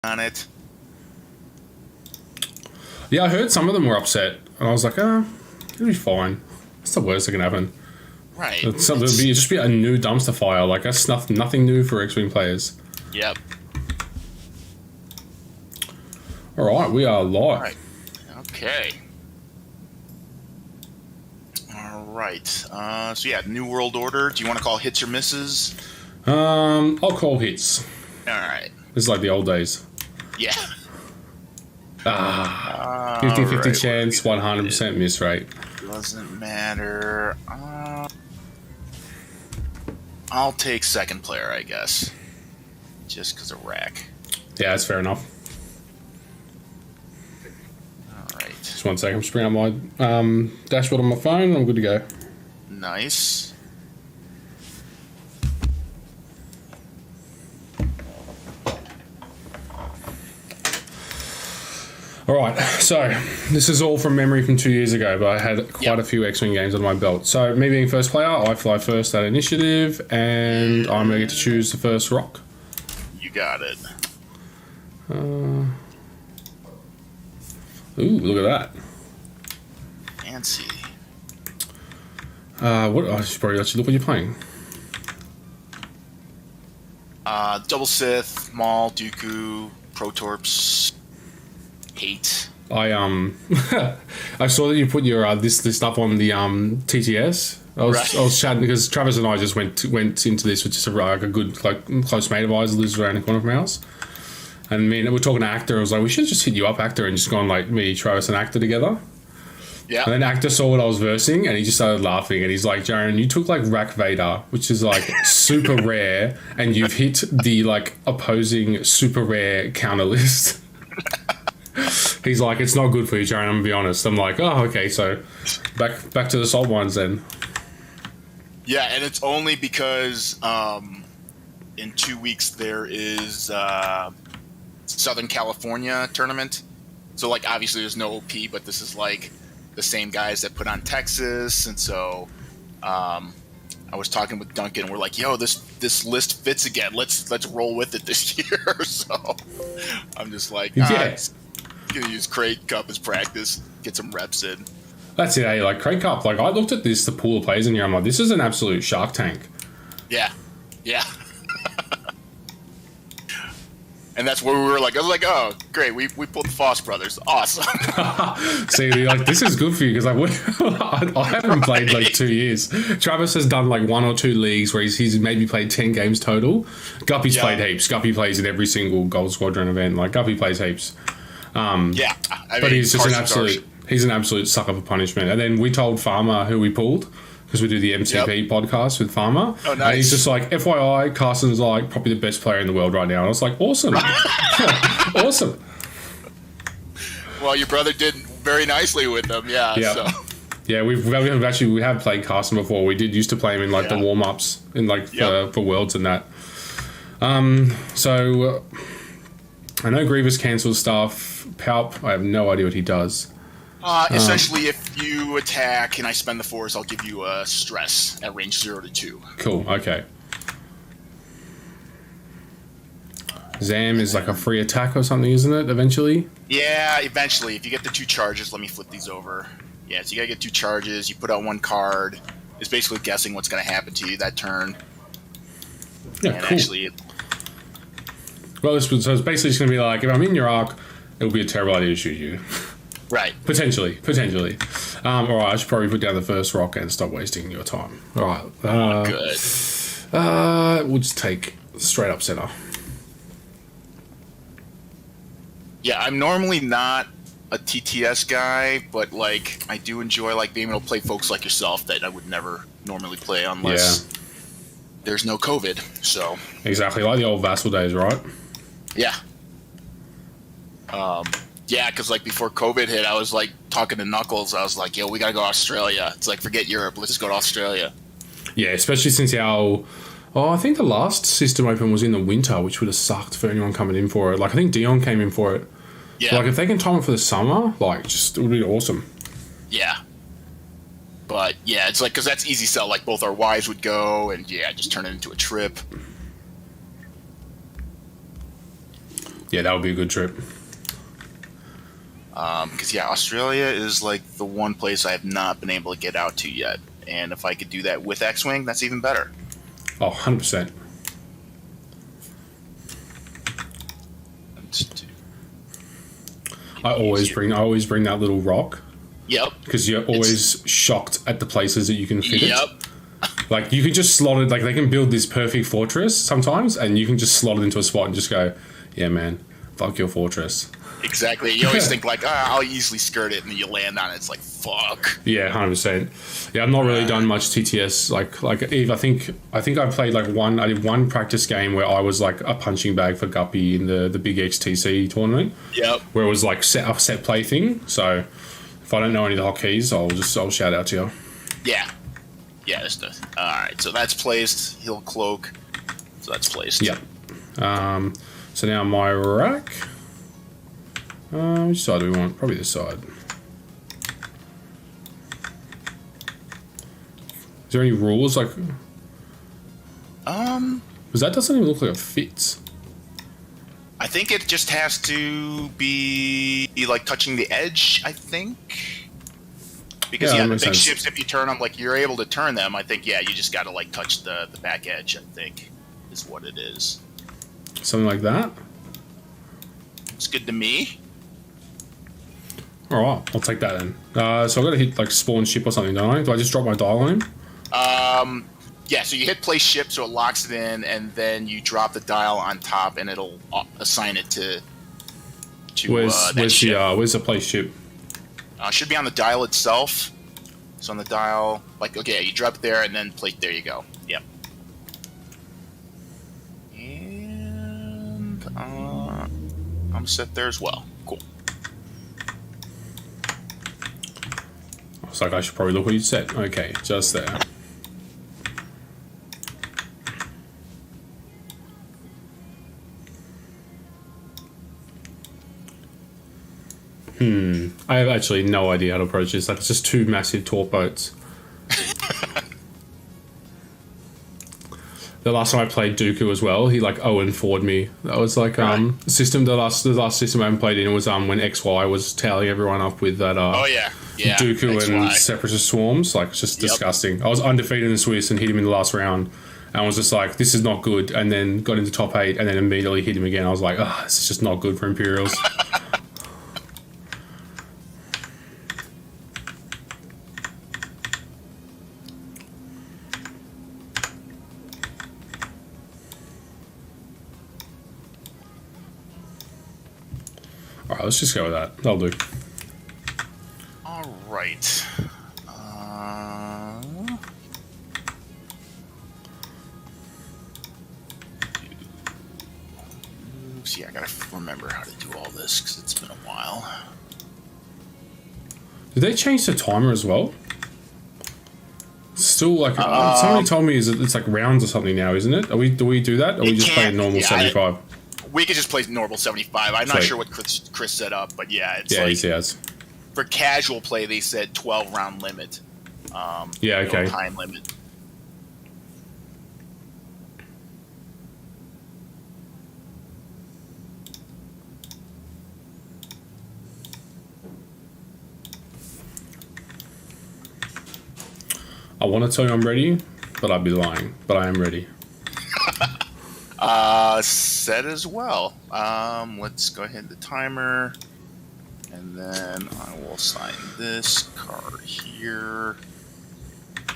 on it. Yeah, I heard some of them were upset, and I was like, it'll be fine. What's the worst that can happen? Right. It'll just be a new dumpster fire. Like, that's nothing new for X-Wing players. Yep. All right, we are live. Right. Okay. All right. So yeah, New World Order. Do you want to call hits or misses? I'll call hits. All right. This is like the old days. Yeah. 50-50 right, chance, 100% miss rate. Doesn't matter. I'll take second player, I guess. Just because of rack. Yeah, that's fair enough. All right. Just 1 second. I'm just bringing up my dashboard on my phone, and I'm good to go. Nice. All right, so this is all from memory from 2 years ago, but I had quite a few X-Wing games under my belt. So me being first player, I fly first at initiative, and I'm going to get to choose the first rock. You got it. Ooh, look at that. Fancy. What? I should probably let you look what you're playing. Double Sith, Maul, Dooku, Protorps, Hate. I I saw that you put your this up on the TTS. I was chatting because Travis and I just went into this with just a good close mate of ours who lives around the corner from our house. And we're talking to Actor. I was like, we should just hit you up, Actor, and just gone like me, Travis, and Actor together. Yeah. And then Actor saw what I was versing, and he just started laughing. And he's like, Jaren, you took like Rack Vader, which is like super rare, and you've hit the like opposing super rare counter list. He's like, it's not good for you, Jaren. I'm gonna be honest. I'm like, oh, okay. So back to the salt ones then. Yeah, and it's only because in 2 weeks there is Southern California tournament. So like obviously there's no OP, but this is like the same guys that put on Texas, and so I was talking with Duncan. We're like, yo, this list fits again. Let's roll with it this year. So I'm just like, I'm gonna use Krayt Cup as practice, get some reps in. That's it, eh? Like Krayt Cup. Like I looked at the pool of players in here. I'm like, this is an absolute Shark Tank. Yeah. And that's where we were like, I was like, oh, great, we pulled the Foss brothers. Awesome. See, like, this is good for you because I haven't played like 2 years. Travis has done like 1 or 2 leagues where he's maybe played 10 games total. Guppy's played heaps. Guppy plays in every single Gold Squadron event. Like, Guppy plays heaps. But he's just he's an absolute sucker for punishment. And then we told Farmer who we pulled, because we do the MCP podcast with Farmer. Oh, nice. And he's just like, FYI, Carson's like probably the best player in the world right now. And I was like, awesome. Awesome. Well, your brother did very nicely with them, yeah. So. Yeah, we have played Carson before. We did used to play him in like the warm-ups in like for Worlds and that. So I know Grievous cancels stuff. Palp, I have no idea what he does. Essentially, if you attack and I spend the force, I'll give you a stress at range 0 to 2. Cool, okay. Zam is like a free attack or something, isn't it, eventually? Yeah, eventually. If you get the 2 charges, let me flip these over. Yeah, so you gotta get 2 charges, you put out 1 card. It's basically guessing what's gonna happen to you that turn. Yeah, and cool. Actually, so it's basically just going to be like, if I'm in your arc, it'll be a terrible idea to shoot you. Right. Potentially. All right, I should probably put down the first rock and stop wasting your time. All right. Good. We'll just take straight up center. Yeah, I'm normally not a TTS guy, but like I do enjoy like being able to play folks like yourself that I would never normally play unless there's no COVID. So exactly like the old Vassal days, right? Yeah. Yeah, because like before COVID hit, I was like talking to Knuckles. I was like, yo, we got to go to Australia. It's like, forget Europe. Let's just go to Australia. Yeah, especially since I think the last System Open was in the winter, which would have sucked for anyone coming in for it. Like, I think Dion came in for it. Yeah. Like, if they can time it for the summer, like, just, it would be awesome. Yeah. But, yeah, it's like, because that's easy sell. Like, both our wives would go, and, yeah, just turn it into a trip. Yeah, that would be a good trip. Because Australia is like the one place I have not been able to get out to yet, and if I could do that with X-Wing, that's even better. Oh, 100%. I always bring that little rock. Yep. Because you're always shocked at the places that you can fit Yep. it. Like, you can just slot it, like, they can build this perfect fortress sometimes, and you can just slot it into a spot and just go, yeah, man, fuck your fortress. Exactly. You always think like, I'll easily skirt it, and then you land on it. It's like, fuck. Yeah, 100%. Yeah, I've not really done much TTS. Like Eve, I think I played like I did one practice game where I was like a punching bag for Guppy in the big XTC tournament. Yep. Where it was like set play thing. So if I don't know any of the hotkeys, I'll shout out to you. Yeah. Yeah, it's the. Alright, so that's placed. He'll cloak. So that's placed. Yep. So now my rack. Which side do we want? Probably this side. Is there any rules like? Because that doesn't even look like it fits. I think it just has to be like touching the edge. I think. Because the big ships, if you turn them, like you're able to turn them. I think you just got to like touch the back edge. I think is what it is. Something like that. It's good to me. All right, I'll take that then. So I've got to hit like spawn ship or something, don't I? Do I just drop my dial on him? Yeah, so you hit place ship, so it locks it in, and then you drop the dial on top, and it'll assign it to that ship. Where's the place ship? Should be on the dial itself. So on the dial, like, okay, you drop it there, and then place, there you go. Yep. And I'm set there as well. Cool. I was like, I should probably look what you said. Okay, just there. I have actually no idea how to approach this. Like, it's just two massive torp boats. The last time I played Dooku as well, he like 0-4'd me. That was like the last system I haven't played in was when XY was tallying everyone up with that Dooku XY. And Separatist swarms. Like, it's just disgusting. I was undefeated in the Swiss and hit him in the last round. And I was just like, this is not good. And then got into top 8 and then immediately hit him again. I was like, this is just not good for Imperials. Alright, let's just go with that. That'll do. Alright. See, I gotta remember how to do all this because it's been a while. Did they change the timer as well? Still, like, somebody told me it's like rounds or something now, isn't it? Do we do that? Or we just play a normal 75? We could just play normal 75. I'm not sure what Chris set up, but it's he has. For casual play, they said 12 round limit. Okay. Time limit. I want to tell you I'm ready, but I'd be lying. But I am ready. Set as well. Let's go ahead the timer, and then I will assign this card here.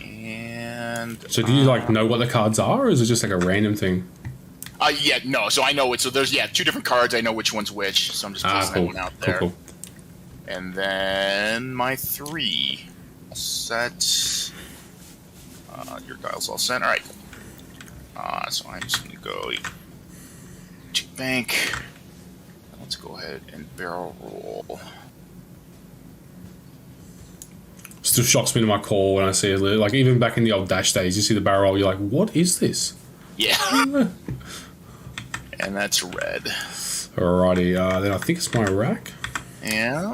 And so, do you like know what the cards are, or is it just like a random thing? No. So I know it. So there's two different cards. I know which one's which. So I'm just placing that one out there. Cool. And then my 3 set. Your dial's all set. All right. So I'm just gonna go to bank. Let's go ahead and barrel roll. Still shocks me to my core when I see it. Like, even back in the old Dash days, you see the barrel roll, you're like, what is this? Yeah. And that's red. Alrighty, then I think it's my rack. Yeah.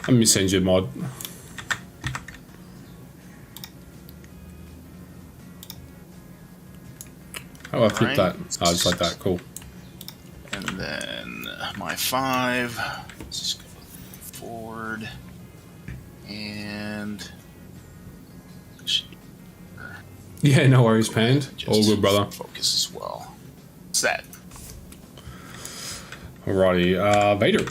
Let me send you a mod. Oh, I flipped Right. that. Oh, just like that. Cool. And then my 5. Let's just go forward. And Yeah, no worries, Pand. just All good, brother. focus as well. What's that? Alrighty, Vader.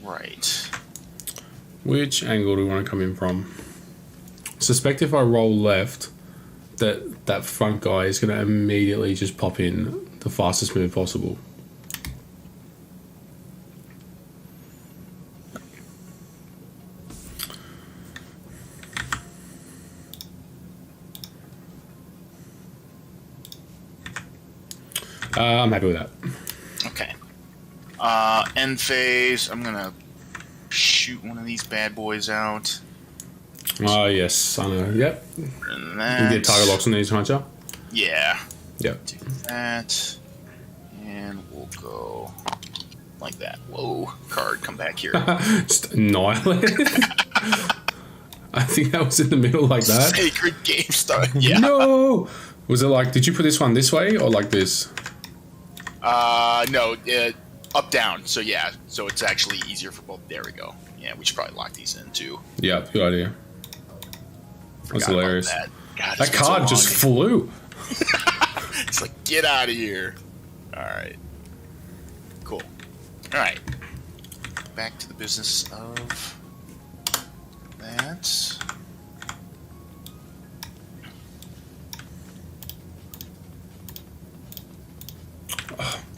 Alright. Which angle do we want to come in from? Suspect if I roll left, that front guy is going to immediately just pop in the fastest move possible. I'm happy with that. Okay. End phase. I'm gonna shoot one of these bad boys out. Oh, yes, I know. Yep. And You get target locks on these, can't you? Yeah. Yep. Do that. And we'll go like that. Whoa. Card, come back here. Just annihilated. I think that was in the middle like that. Sacred game start. Yeah. No! Was it like, did you put this one this way or like this? No. Up, down. So, yeah. So it's actually easier for both. There we go. Yeah, we should probably lock these in, too. Yeah, good idea. That's Forgot about hilarious. That, God, That it's been so card long. just flew. It's like, get out of here. All right. Cool. All right. Back to the business of that.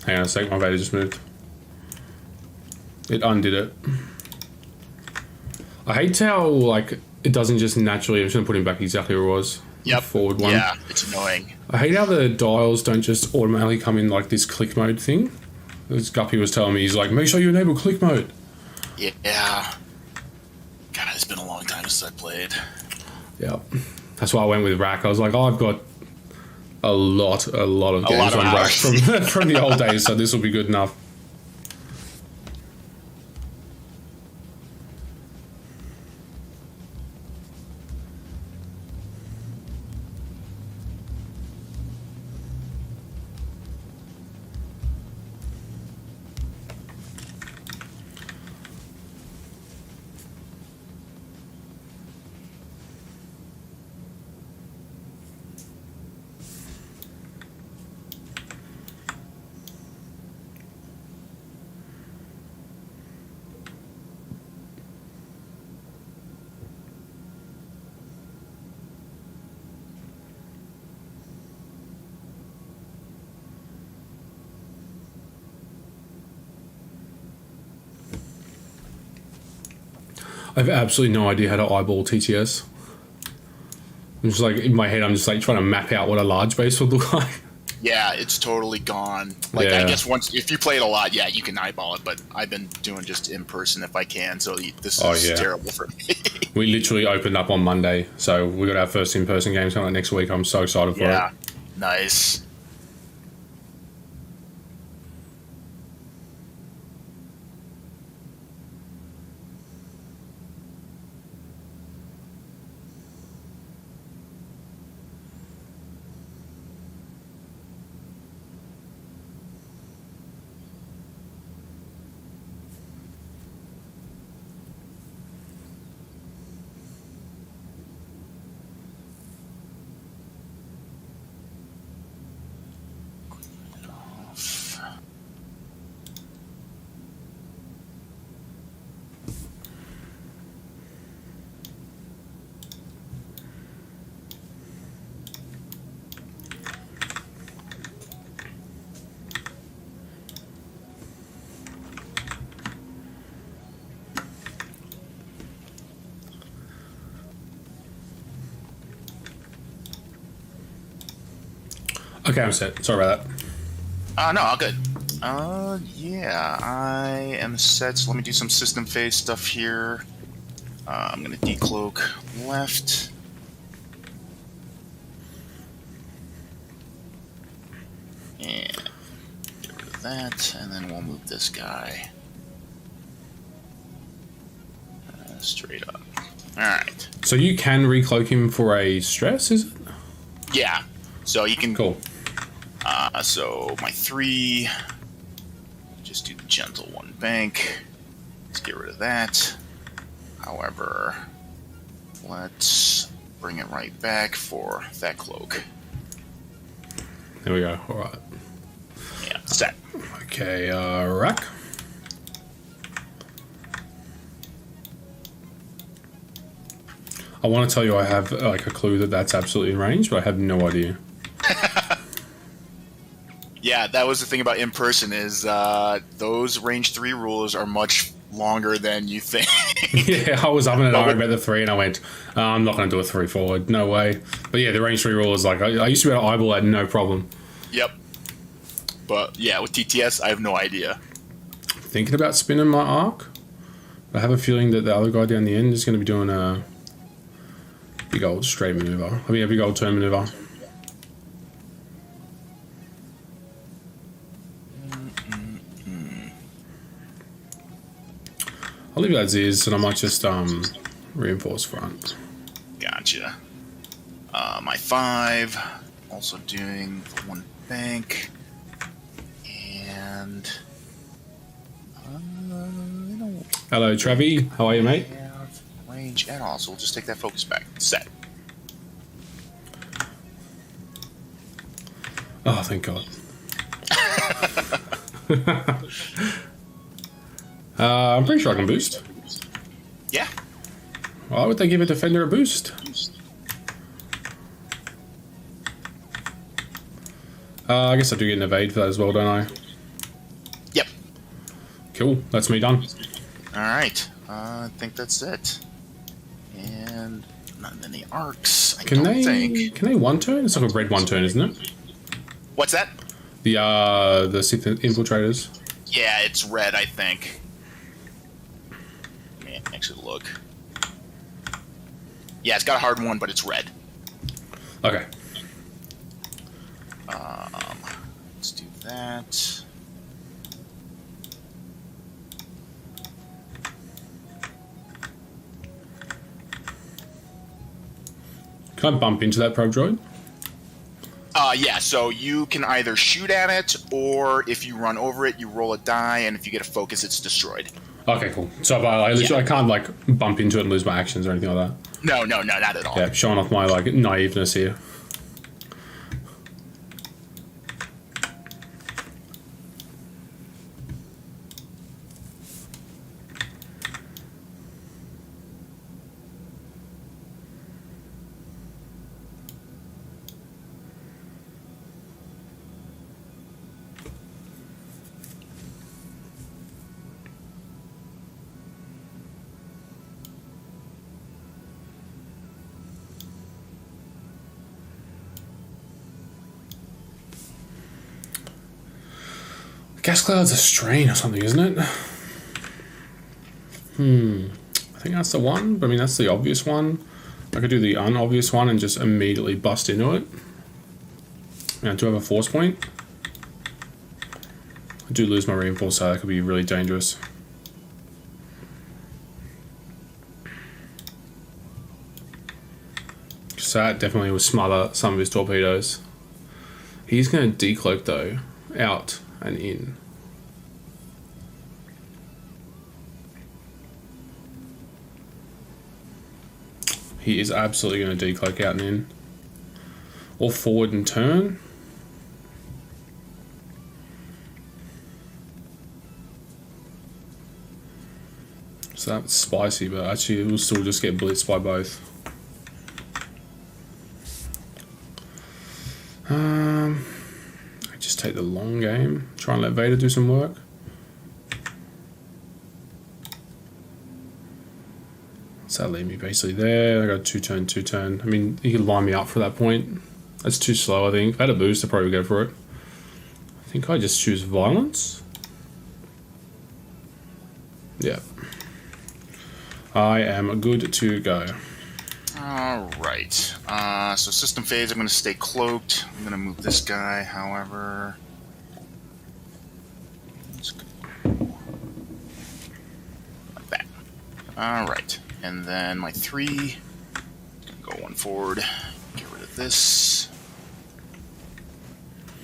Hang on a sec, my Vader just moved. It undid it. I hate how, like, it doesn't just naturally... I'm just going to put him back exactly where it was. Yep. The forward one. Yeah, it's annoying. I hate how the dials don't just automatically come in like this click mode thing. As Guppy was telling me, he's like, make sure you enable click mode. Yeah. God, it's been a long time since I played. Yeah. That's why I went with Rack. I was like, oh, I've got a lot of games of on Rack hours. from the old days, so this will be good enough. I have absolutely no idea how to eyeball TTS. I'm just like, in my head, I'm just like trying to map out what a large base would look like. Yeah, it's totally gone. Like, Yeah. I guess once, if you play it a lot, yeah, you can eyeball it, but I've been doing just in person if I can, so this is yeah. terrible for me. We literally opened up on Monday, so we got our first in-person games coming up next week. I'm so excited for Yeah, it. nice. Okay, I'm set. Sorry about that. No, all good. Yeah, I am set, so let me do some system phase stuff here. I'm gonna decloak left. And get rid of that, and then we'll move this guy straight up. All right. So you can recloak him for a stress, is it? Yeah. So he can. Cool. So my 3. Just do the gentle 1 bank. Let's get rid of that. However, let's bring it right back for that cloak. There we go. All right. Yeah, set. Okay, rack. I want to tell you I have like a clue that that's absolutely in range, but I have no idea. Yeah, that was the thing about in person is those range 3 rules are much longer than you think. Yeah, I was up in an hour about the 3 and I went, I'm not going to do a 3 forward. No way. But yeah, the range 3 rule is like, I used to be able to eyeball that no problem. Yep. But yeah, with TTS, I have no idea. Thinking about spinning my arc. I have a feeling that the other guy down the end is going to be doing a big old straight maneuver. I mean, a big old turn maneuver. I'll leave it as is, and I might just reinforce front. Gotcha. My 5, also doing the 1 bank. And Hello, Travi. How are you, mate? have range at all, so we'll just take that focus back. Set. Oh, thank God. I'm pretty sure I can boost. Yeah. Why would they give a defender a boost? I guess I do get an evade for that as well, don't I? Yep. Cool. That's me done. All right. I think that's it. And not many arcs. Can they 1 turn? It's like a red 1 turn, isn't it? What's that? The Sith infiltrators. Yeah, it's red, I think. Let me actually look. Yeah, it's got a hard 1, but it's red. Okay. Let's do that. Can I bump into that probe droid? Yeah, so you can either shoot at it, or if you run over it, you roll a die, and if you get a focus, it's destroyed. Okay, cool. So if I can't like bump into it and lose my actions or anything like that. No, not at all. Yeah, showing off my like naiveness here. Gas cloud's a strain or something, isn't it? I think that's the one, but I mean, that's the obvious one. I could do the unobvious one and just immediately bust into it. And I do have a force point. I do lose my reinforce, so that could be really dangerous. So that definitely will smother some of his torpedoes. He's going to decloak though, out and in. He is absolutely going to decloak out and in. Or forward and turn. So that's spicy, but actually it will still just get blitzed by both. I just take the long game. Try and let Vader do some work. So that leave me basically there. I got 2 turn, 2 turn. I mean, he could line me up for that point. That's too slow, I think. If I had a boost, I'd probably go for it. I think I just choose violence. Yeah. I am good to go. Alright. So system phase, I'm going to stay cloaked. I'm going to move this guy, however. Let's go. Like that. Alright. And then my 3. Go 1 forward. Get rid of this.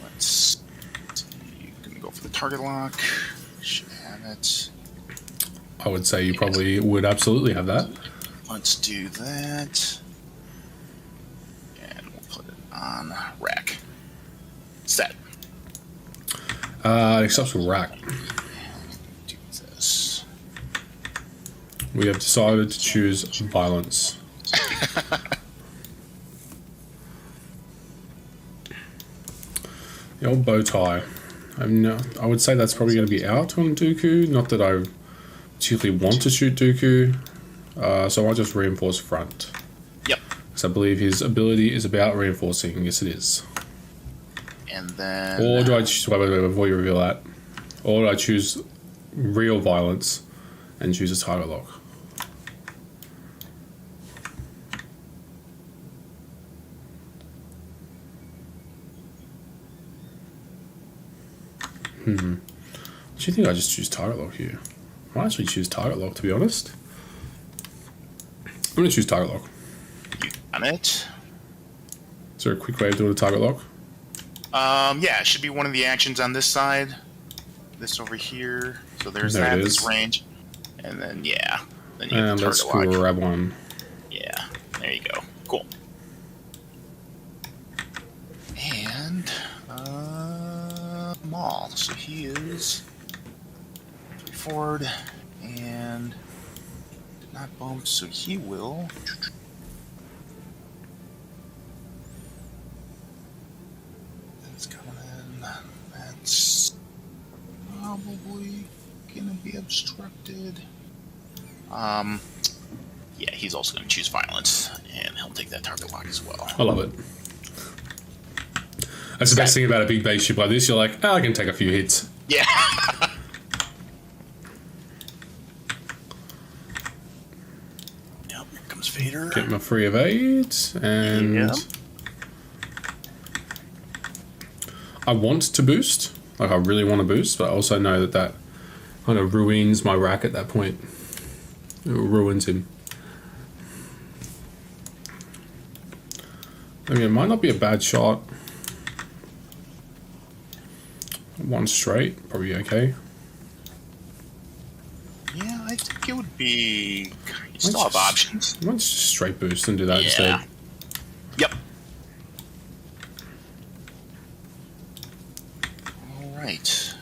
Let's see. Gonna go for the target lock. Should have it. I would say you probably would absolutely have that. Let's do that. And we'll put it on rack. Set. Except for rack. Do this. We have decided to choose violence. The old bow tie. I would say that's probably going to be out on Dooku. Not that I particularly want to shoot Dooku. So I'll just reinforce front. Yep. Because I believe his ability is about reinforcing. Yes, it is. And then... Or do I choose... Wait, before you reveal that. Or do I choose real violence and choose a target lock? Do you think I just choose target lock here? I might actually choose target lock, to be honest. I'm going to choose target lock. You got it. Is there a quick way of doing a target lock? Yeah, it should be one of the actions on this side. This over here. So there's There that, it this is. range. And then, yeah. Then you have And the let's target lock. grab one. Yeah, there you go. Cool. And, Maul. So he is 3 forward. And did not bump, so he will... That's coming in. That's probably gonna be obstructed. Yeah, he's also gonna choose violence, and he'll take that target lock as well. I love it. That's the best thing about a big base ship like this. You're like, I can take a few hits. Yeah. Yep, here comes Vader. Get my 3 of 8, and Yep. I want to boost. Like, I really want to boost, but I also know that that kind of ruins my rack at that point. It ruins him. I mean, it might not be a bad shot. 1 straight, probably okay. Yeah, I think it would be. You still have options. I might just straight boost and do that Yeah. instead. Yep. All right.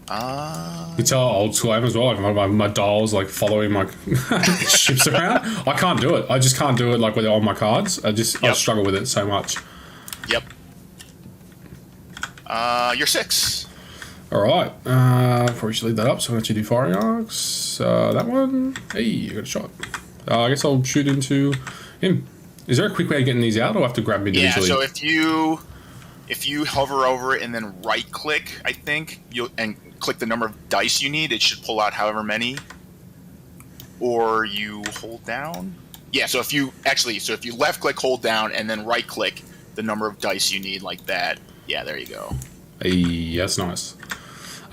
You can tell how old school I am as well. Like my dial's like following my ships around. I can't do it. I just can't do it like with all my cards. I Yep. struggle with it so much. Yep. You're 6. All right. Probably should leave that up. So I'm going to do firing arcs. That one. Hey, I got a shot. I guess I'll shoot into him. Is there a quick way of getting these out, or I have to grab them individually? Yeah. So if you hover over it and then right click, I think and click the number of dice you need, it should pull out however many. Or you hold down. Yeah. So if you left click, hold down, and then right click the number of dice you need, like that. Yeah. There you go. Hey, that's nice.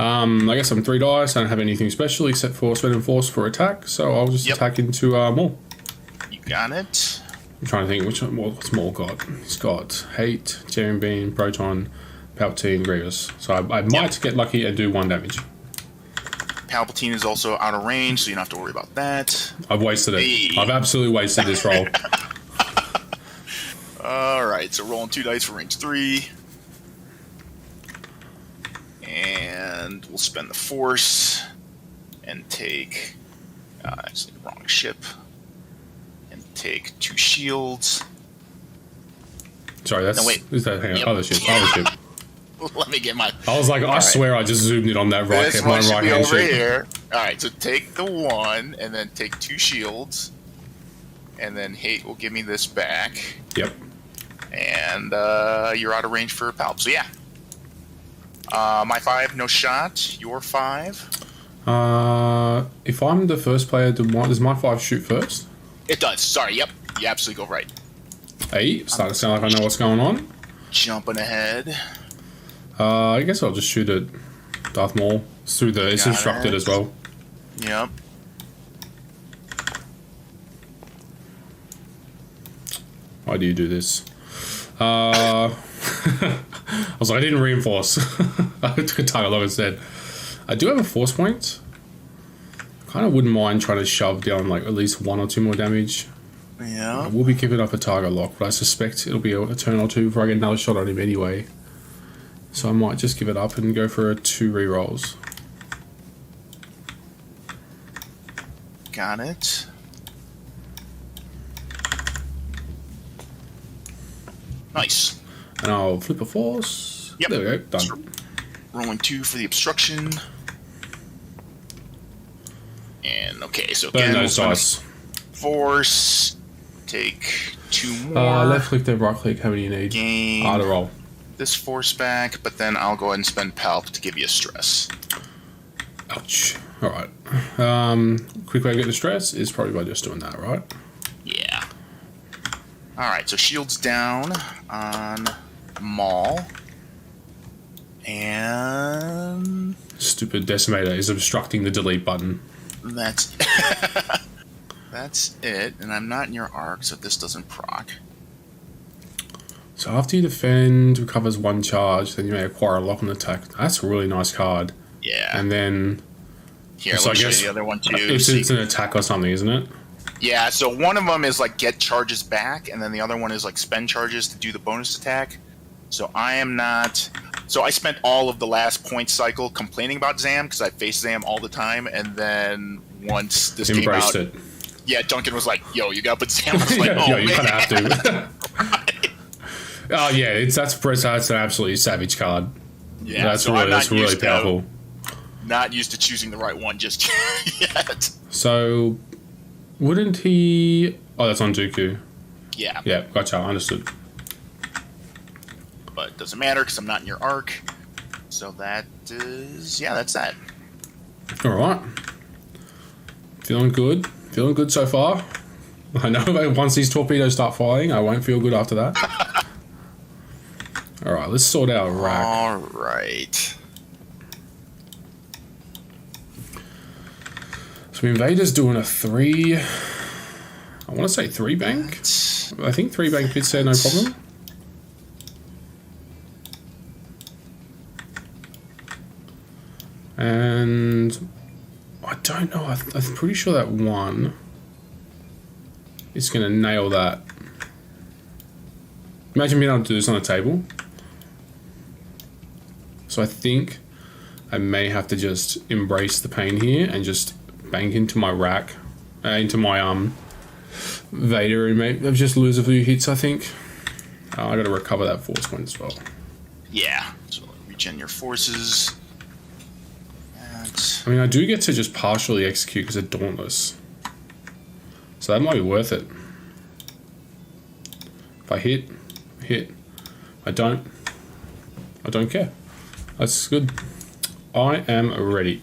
I guess I'm 3 dice. I don't have anything special except for spend and force for attack, so I'll just attack into Maul. You got it. I'm trying to think what's Maul got. He's got Hate, Jamming Beam, Proton, Palpatine, Grievous. So I might get lucky and do 1 damage. Palpatine is also out of range, so you don't have to worry about that. I've wasted it. Hey. I've absolutely wasted this roll. All right, so rolling 2 dice for range 3. And we'll spend the force and take, actually the wrong ship, and take 2 shields. Sorry, that's... No, wait. Is that, hang on, Yep. other ship. Let me get my... I was like, I right. swear I just zoomed in on that right, This my one should right be hand over ship. here. All right, so take the 1 and then take 2 shields. And then Hate will give me this back. Yep. And you're out of range for Palp. So yeah. My 5, no shot. Your 5. If I'm the first player to want, does my 5 shoot first? It does. Sorry. Yep. You absolutely go right. Hey, starting to sound like I know what's going on. Jumping ahead. I guess I'll just shoot at Darth Maul. It's Got instructed it. as well. Yep. Why do you do this? I was like, I didn't reinforce. I took a target lock instead. I do have a force point. Kind of wouldn't mind trying to shove down like at least 1 or 2 more damage. Yeah. I will be giving up a target lock, but I suspect it'll be a turn or two before I get another shot on him anyway. So I might just give it up and go for 2 rerolls. Got it. Nice. And I'll flip a force. Yep. There we go. Done. Rolling 2 for the obstruction. And okay, so Burn again, those dice. Force. Take 2 more. Left click, then right click. How many do you need? Gain To roll. this force back, but then I'll go ahead and spend Palp to give you a stress. Ouch. Alright. Quick way to get the stress is probably by just doing that, right? Yeah. Alright, so shields down on Maul. And Stupid Decimator is obstructing the delete button. that's that's it. And I'm not in your arc, so this doesn't proc. So after you defend, recovers 1 charge, then you may acquire a lock on attack. That's a really nice card. Yeah. And then Here, so let I me show guess you the other one too. it's an attack or something, isn't it? Yeah, so one of them is like get charges back, and then the other one is like spend charges to do the bonus attack. So I am not. So I spent all of the last point cycle complaining about Zam because I face Zam all the time, and then once this Embraced came out, it. yeah, Duncan was like, "Yo, you got to put Zam." I was like, "Oh Yo, man, you kind of have to. Oh yeah, that's an absolutely savage card. yeah." That's so I'm not really used powerful. not used to choosing the right one just yet. So, wouldn't he? Oh, that's on Dooku. Yeah, Yeah, gotcha. Understood. but it doesn't matter because I'm not in your arc. So that is that's that. All right. Feeling good. Feeling good so far. I know once these torpedoes start firing, I won't feel good after that. All right, let's sort out rack. All right. So Invader's doing a 3. I want to say 3 bank. I think 3 bank fits there, no problem. And I don't know. I'm pretty sure that 1 is going to nail that. Imagine being able to do this on a table. So I think I may have to just embrace the pain here and just bank into my rack, into my Vader, and maybe just lose a few hits. I think I got to recover that force point as well. Yeah. So regen your forces. I mean, I do get to just partially execute because they're dauntless, so that might be worth it. If I hit. I don't care. That's good. I am ready.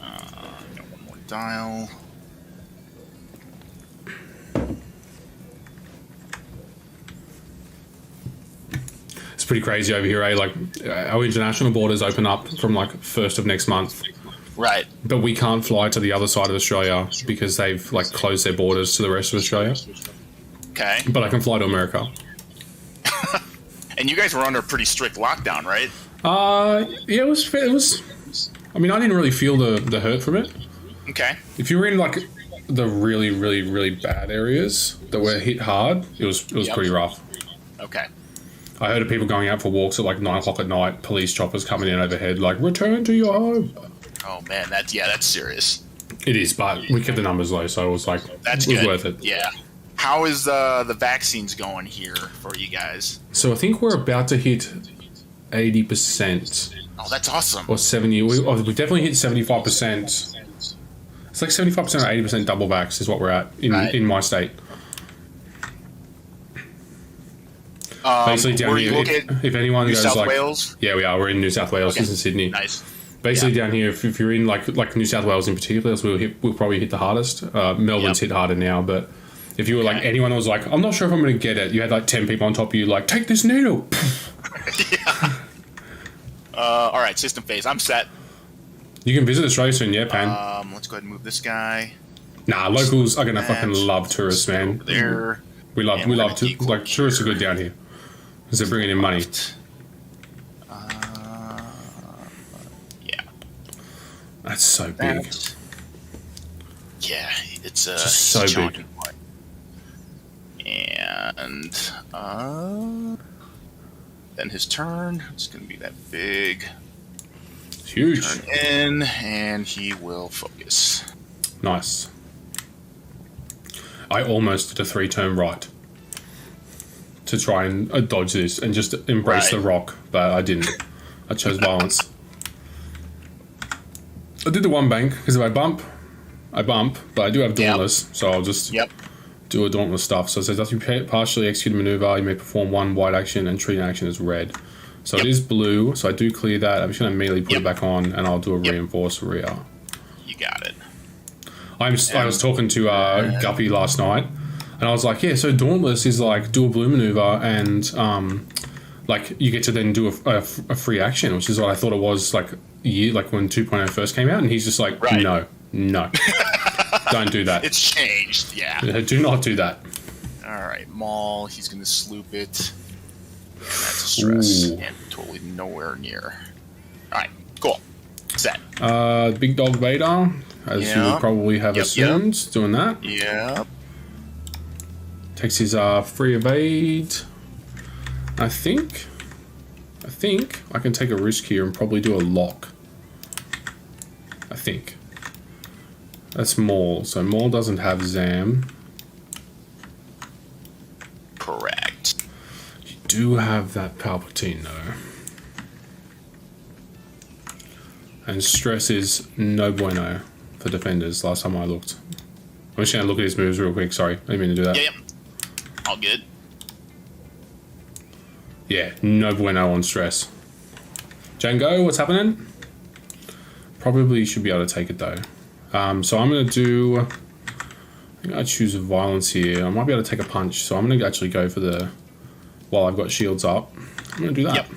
Got one more dial. It's pretty crazy over here, eh? Like, our international borders open up from like 1st of next month, Right. but we can't fly to the other side of Australia because they've like closed their borders to the rest of Australia. Okay. But I can fly to America. And you guys were under a pretty strict lockdown, right? Yeah, it was. I mean, I didn't really feel the hurt from it. Okay. If you were in like the really, really, really bad areas that were hit hard, it was pretty rough. Okay. I heard of people going out for walks at like 9 o'clock at night, police choppers coming in overhead, like, return to your home. Oh man, that's serious. It is, but we kept the numbers low, so it was like, That's it was good. worth it. Yeah. How is the vaccines going here for you guys? So I think we're about to hit 80%. Oh, that's awesome. Or 70. We definitely hit 75%. It's like 75% or 80% double vax is what we're at in my state. Basically down were you here, looking if anyone New goes South like, Wales? yeah, we are. We're in New South Wales, Okay. just in Sydney. Nice. Basically down here, if you're in like New South Wales in particular, we'll probably hit the hardest. Melbourne's hit harder now, but if you were like anyone that was like, I'm not sure if I'm going to get it, you had like 10 people on top of you like, take this needle. Yeah. All right, system phase. I'm set. You can visit Australia soon, yeah, Pan. Let's go ahead and move this guy. Nah, locals are going to fucking love tourists, man. Over there. We love to like tourists are good down here because they're bringing in money. Yeah. That's so big. Yeah, it's just so big. And then his turn. It's going to be that big. It's huge. Turn in, and he will focus. Nice. I almost did a 3-turn right to try and dodge this and just embrace the rock, but I didn't. I chose violence. I did the 1 bank because if I bump, but I do have Dauntless, so I'll just do a Dauntless stuff. So it says after you partially execute a maneuver, you may perform 1 white action and treat an action as red. So it is blue, so I do clear that. I'm just going to immediately put it back on, and I'll do a reinforce rear. You got it. I was talking to Guppy last night, and I was like, yeah, so Dauntless is like do a blue maneuver, and like you get to then do a free action, which is what I thought it was like when 2.0 first came out, and he's just like, no, don't do that. It's changed, yeah. Do not do that. All right, Maul, he's going to sloop it. And that's a stress, and totally nowhere near. All right, cool. Set. Big Dog Vader, as you would probably have assumed, doing that. Yep. Takes his free evade. I think I can take a risk here and probably do a lock. I think. That's Maul. So Maul doesn't have Zam. Correct. You do have that Palpatine though. And stress is no bueno for defenders last time I looked. I'm just going to look at his moves real quick. Sorry, I didn't mean to do that. Yep. All good. Yeah, no bueno on stress. Django, what's happening? Probably should be able to take it though. So I'm going to do... I think I choose violence here. I might be able to take a punch. So I'm going to actually go for the... While I've got shields up. I'm going to do that.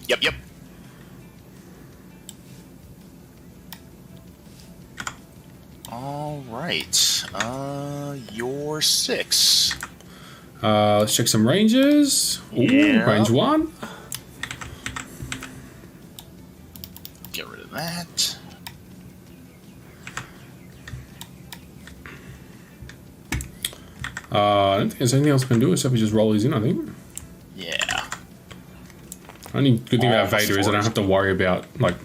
Yep. All right. You're 6. Let's check some ranges. Ooh, range 1. Get rid of that. I don't think there's anything else I can do except we just roll these in, I think. Yeah. Only good thing about Vader is I don't have to worry about, like,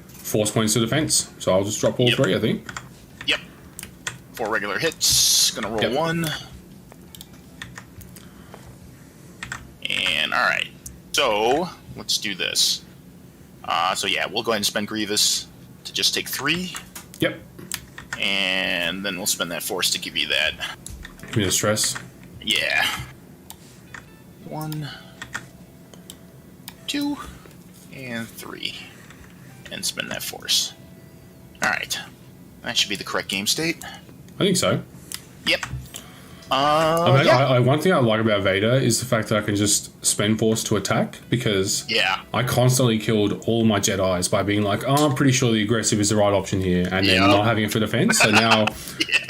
force points to defense. So I'll just drop all 3, I think. Yep. 4 regular hits. Gonna roll 1. And, alright. So, let's do this. So yeah, we'll go ahead and spend Grievous to just take 3. Yep. And then we'll spend that force to give you that. Give me the stress. Yeah. 1, 2, and 3. And spend that force. Alright. That should be the correct game state. I think so. Yep. One thing I like about Vader is the fact that I can just spend force to attack, because I constantly killed all my Jedis by being like, oh, I'm pretty sure the aggressive is the right option here, and then not having it for defense. So now,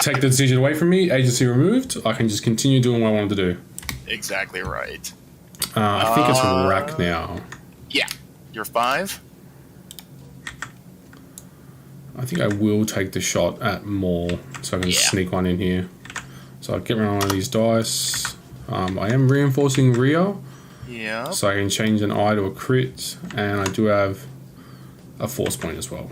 take the decision away from me, agency removed, I can just continue doing what I wanted to do. Exactly right. I think it's rack now. Yeah. You're 5? I think I will take the shot at Maul, so I can sneak one in here. So I'll get rid of one of these dice. I am reinforcing rear. Yeah. So I can change an eye to a crit, and I do have a force point as well.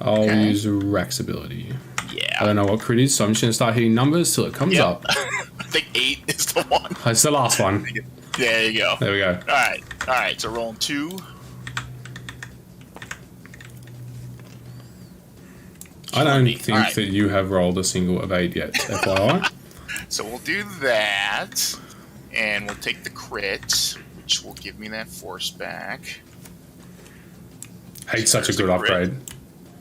I'll use Rack's ability. Yeah. I don't know what crit is, so I'm just going to start hitting numbers till it comes up. I think 8 is the one. It's the last one. There you go. There we go. Alright, so rolling 2. I don't think that you have rolled a single evade yet, FYI. So we'll do that, and we'll take the crit, which will give me that force back. Hey, such a good upgrade.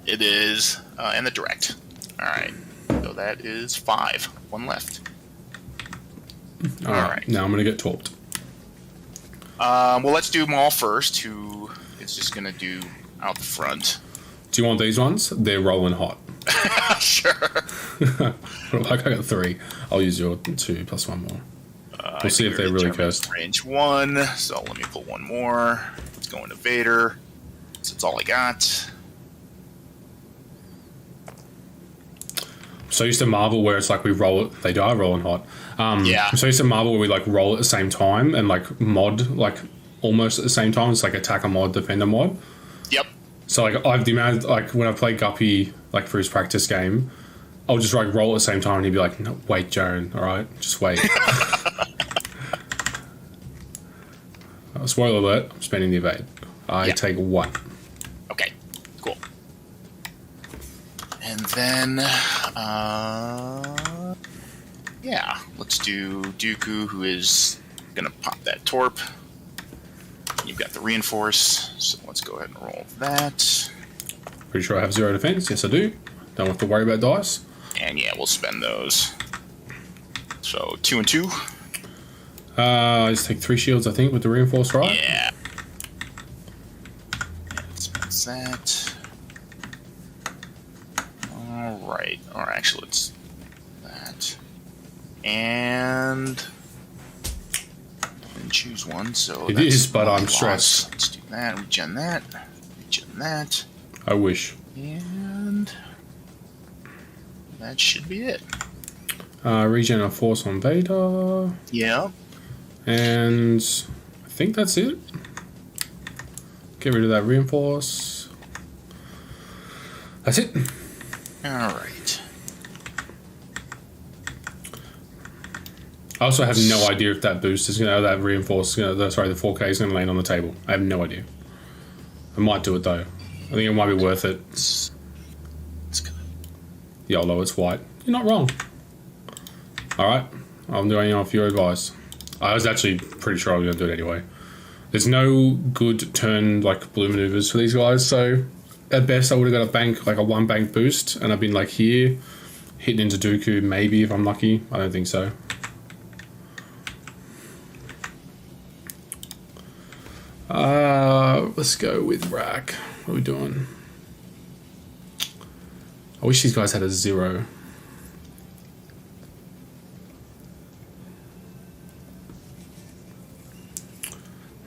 It is, and the direct. Alright, so that is 5. 1 left. Alright, now I'm going to get torped. Well, let's do Maul first, who is just going to do out the front. Do you want these ones? They're rolling hot. Sure. I got 3. I'll use your 2 plus 1 more. We'll see if they're really cursed. Range 1, so let me pull one more. Let's go into Vader. So that's all I got. So used to Marvel where it's like we roll it. They are rolling hot. Yeah. I'm so used to Marvel where we like roll at the same time and like mod like almost at the same time. It's like attacker mod, defender mod. Yep. So like I've the amount like when I play Guppy like for his practice game, I'll just like roll at the same time and he'd be like, no, "Wait, Joan, all right, just wait." Spoiler alert: I'm spending the evade. I take 1. Okay. Cool. And then, yeah, let's do Dooku, who is gonna pop that torp. You've got the reinforce, so let's go ahead and roll that. Pretty sure I have 0 defense. Yes, I do. Don't have to worry about dice. And yeah, we'll spend those. So 2 and 2. I just take 3 shields, I think, with the reinforce, right? Yeah. Let's that. All right. Or actually, let's that. And choose one. So it is, but I'm stressed. Let's do that. Regen that. Regen that. I wish. And that should be it. Regen of force on Vader. Yeah. And I think that's it. Get rid of that reinforce. That's it. All right. I also have no idea if that boost is gonna, that reinforce, the 4K is gonna land on the table. I have no idea. I might do it though. I think it might be worth it. It's gonna... YOLO, it's white. You're not wrong. All right, I'm doing it off your advice. I was actually pretty sure I was gonna do it anyway. There's no good turn like blue maneuvers for these guys, so at best I would have got a bank, like a 1 bank boost, and I've been like here, hitting into Dooku maybe if I'm lucky. I don't think so. Let's go with Rack. What are we doing? I wish these guys had a 0.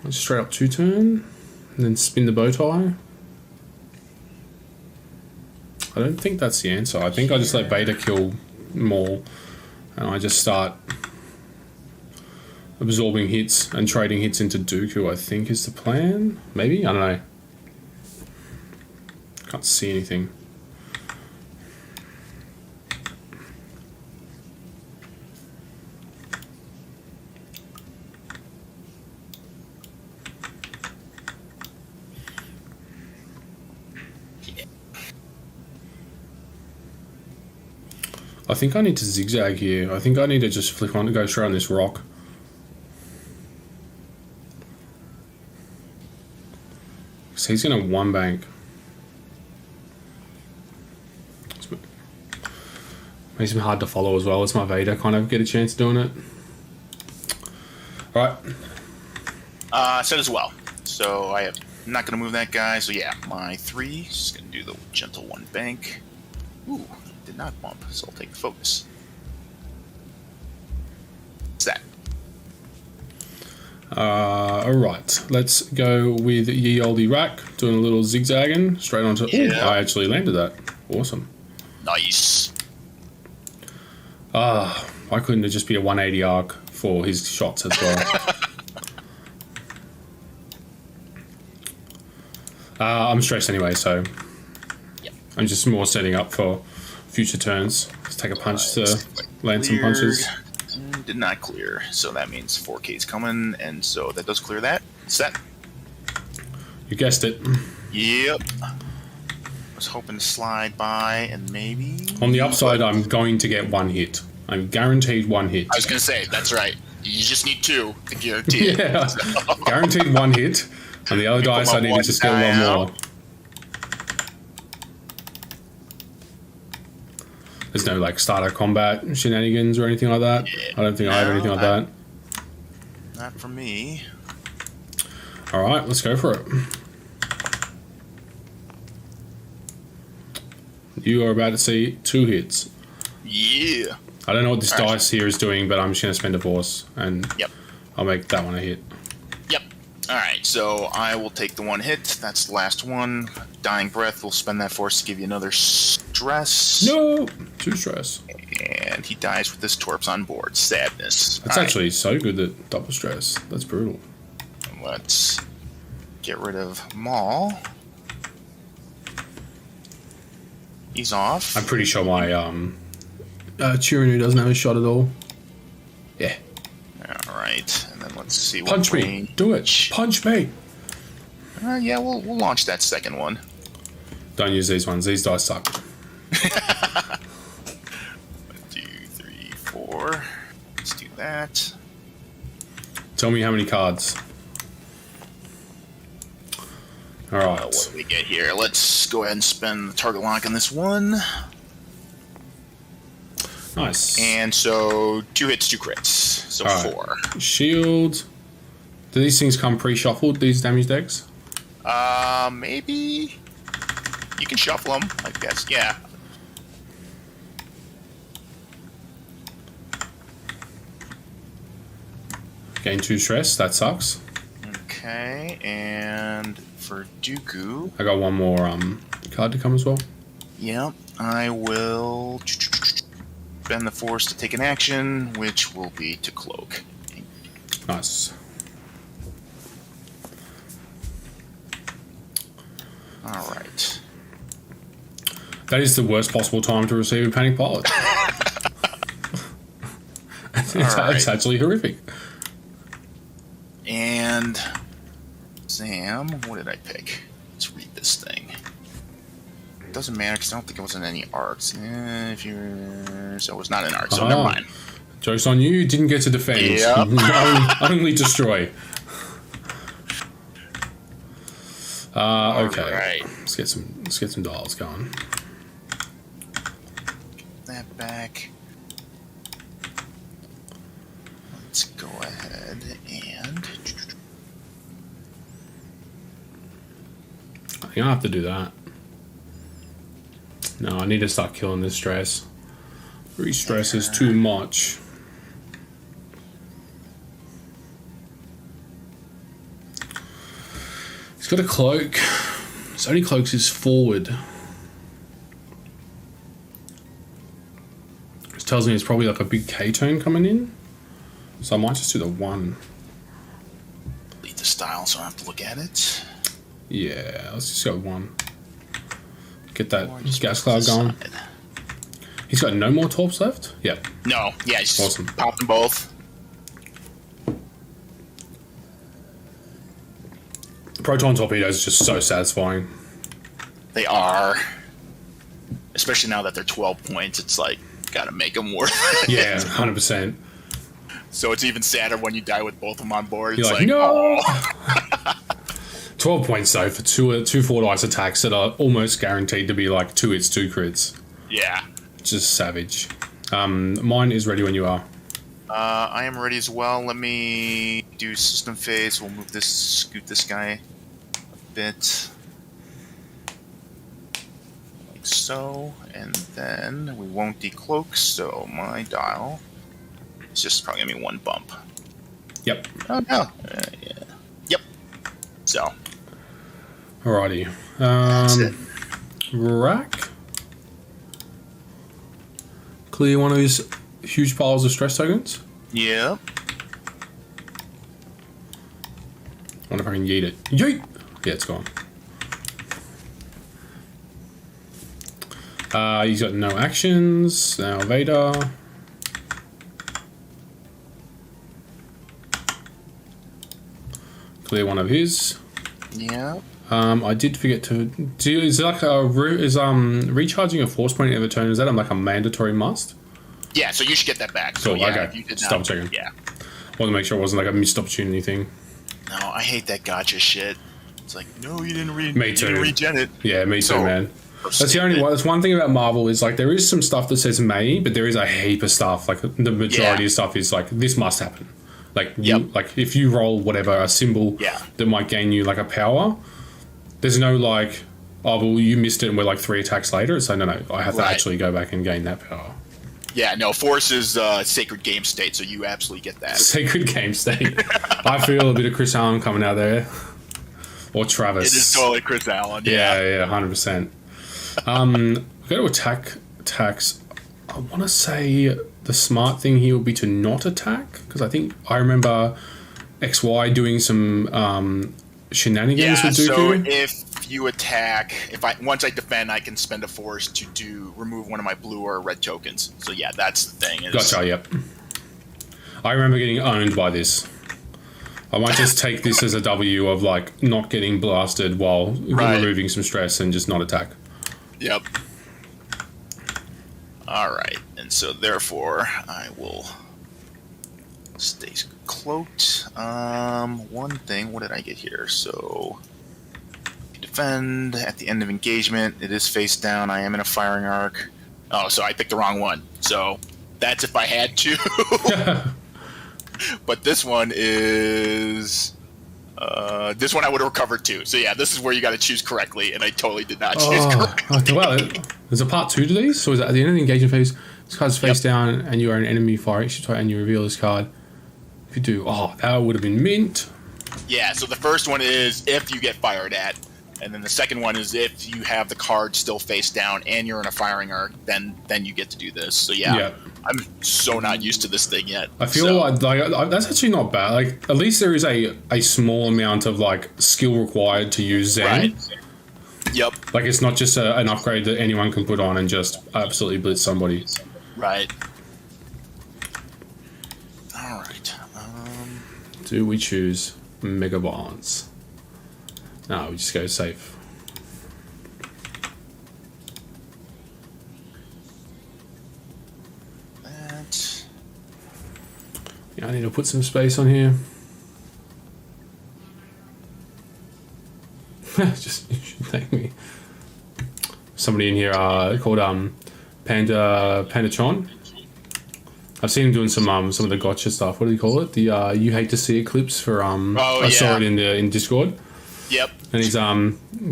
Let's straight up 2 turn, and then spin the bow tie. I don't think that's the answer. I think I just let Vader kill more, and I just start absorbing hits and trading hits into Dooku, I think is the plan. Maybe? I don't know. Can't see anything. I think I need to zigzag here. I think I need to just flick on to go straight on this rock. So he's going to 1 bank. Makes him hard to follow as well. It's my Vader kind of get a chance of doing it. All right. Set as well. So I'm not going to move that guy. So yeah, my 3 is going to do the gentle 1 bank. Ooh, did not bump, so I'll take the focus. What's that? Alright, let's go with Ye Olde Rack, doing a little zigzagging straight onto. Yeah. Ooh, I actually landed that. Awesome. Nice. Why couldn't it just be a 180 arc for his shots as well? I'm stressed anyway, so Yep. I'm just more setting up for future turns. Let's take a punch to land some Cleared. punches. Did not clear, so that means 4K's coming, and so that does clear that. Set. You guessed it. Yep. Was hoping to slide by and maybe... On the upside, I'm going to get 1 hit. I'm guaranteed 1 hit. I was going to say, that's right. You just need 2 to guarantee it. Yeah, guaranteed 1 hit. On the other dice, I need to just get 1 more. There's no like starter combat shenanigans or anything like that. Yeah, I don't think I have anything like that. Not for me. All right, let's go for it. You are about to see 2 hits. Yeah. I don't know what this All right. dice here is doing, but I'm just going to spend a force, and Yep. I'll make that one a hit. Yep. All right, so I will take the 1 hit. That's the last one. Dying breath. We'll spend that force to give you another stress. No! 2 stress. And he dies with his torps on board. Sadness. That's actually so good that double stress. That's brutal. Let's get rid of Maul. He's off. I'm pretty sure my Chirinu doesn't have a shot at all. Yeah. All right, and then let's see. Punch what me. range- Do it. Punch me. Yeah, we'll launch that second one. Don't use these ones. These dice suck. 1, 2, 3, 4. Let's do that. Tell me how many cards. All right. What do we get here? Let's go ahead and spend the target lock on this one. Nice. And so 2 hits, 2 crits. So All right. 4. Shield. Do these things come pre-shuffled, these damage decks? Maybe you can shuffle them, I guess. Yeah. Gain 2 stress. That sucks. Okay, and for Dooku, I got one more card to come as well. yep, I will spend the force to take an action, which will be to cloak. Nice. All right. That is the worst possible time to receive a panic pilot. It's right. actually horrific. And Sam, what did I pick? Let's read this thing. It doesn't matter because I don't think it was in any arcs. If you're, so it was not in arcs. So never mind. Joke's on you. You didn't get to defend. Yep. only destroy. Okay. All right. Let's get some dials going. That back. Let's go ahead and. I think I have to do that. No, I need to start killing this stress. 3 stress is too much. He's got a cloak. His only cloaks is forward. This tells me it's probably like a big K turn coming in. So I might just do the 1. Delete the style so I don't have to look at it. Yeah, let's just go 1. Get Or that just gas press cloud the going. side. He's got no more torps left? Yep. No, yeah, he's Awesome. popped them both. Proton torpedoes are just so satisfying. They are. Especially now that they're 12 points, it's like, gotta make them worth it. Yeah, 100%. So it's even sadder when you die with both of them on board. You're It's like, no! oh. 12 points though for two 4 dice attacks that are almost guaranteed to be like 2 hits, 2 crits. Yeah. Just savage. Mine is ready when you are. I am ready as well. Let me do system phase. We'll move this, scoot this guy a bit. Like so. And then we won't decloak, so my dial is just probably gonna be 1 bump. Yep. Oh no. Yeah. Yep. So. Alrighty. That's it. Rack. Clear one of these huge piles of stress tokens. Yep. Wonder if I can yeet it. Yeet! Yeah, it's gone. He's got no actions. Now Vader. Clear one of his. Yep. I did forget to do. Is it like recharging a force point every turn? Is that like a mandatory must? Yeah, so you should get that back. So Cool, yeah, okay. if you did Stop not, checking. Yeah. Want to make sure it wasn't like a missed opportunity thing. No, I hate that gotcha shit. It's like, no, you didn't Me You too. didn't regen it. Yeah, me too, So, man. That's the only one. That's one thing about Marvel is like there is some stuff that says may, but there is a heap of stuff. Like the majority Yeah. of stuff is like this must happen. Like Yep. like if you roll whatever a symbol Yeah. that might gain you like a power, there's no like oh, well, you missed it and we're like 3 attacks later. So no, I have to Right. actually go back and gain that power. Yeah, no, Force is sacred game state, so you absolutely get that. Sacred game state. I feel a bit of Chris Allen coming out there. Or Travis. It is totally Chris Allen. Yeah, 100%. Go to attacks. I want to say the smart thing here would be to not attack, because I think I remember XY doing some shenanigans with Dooku. So if you attack, once I defend, I can spend a Force to remove one of my blue or red tokens. So yeah, that's the thing. Gotcha, yep. I remember getting owned by this. I might just take this as a W of like not getting blasted while removing some stress and just not attack. Yep. All right, and so therefore I will stay cloaked. One thing, what did I get here? So defend at the end of engagement. It is face down. I am in a firing arc. Oh, so I picked the wrong one. So that's if I had to. But this one is. This one I would have recovered too. So yeah, this is where you got to choose correctly, and I totally did not choose correctly. Well, there's a part 2 to these. So is that at the end of the engagement phase, this card's face down, and you are an enemy firing, and you reveal this card. If you do, that would have been mint. Yeah. So the first one is if you get fired at, and then the second one is if you have the card still face down and you're in a firing arc, then you get to do this. So yeah. I'm so not used to this thing yet. I feel like that's actually not bad. Like at least there is a small amount of like skill required to use Zen. Right. Yep. Like it's not just an upgrade that anyone can put on and just absolutely blitz somebody. Right. All right. Do we choose Mega Bonds? No, we just go safe. Yeah, I need to put some space on here. Just you should thank me. Somebody in here called Panda Chon. I've seen him doing some of the gotcha stuff. What do you call it? The you hate to see it clips for I saw it in Discord. Yep. And he's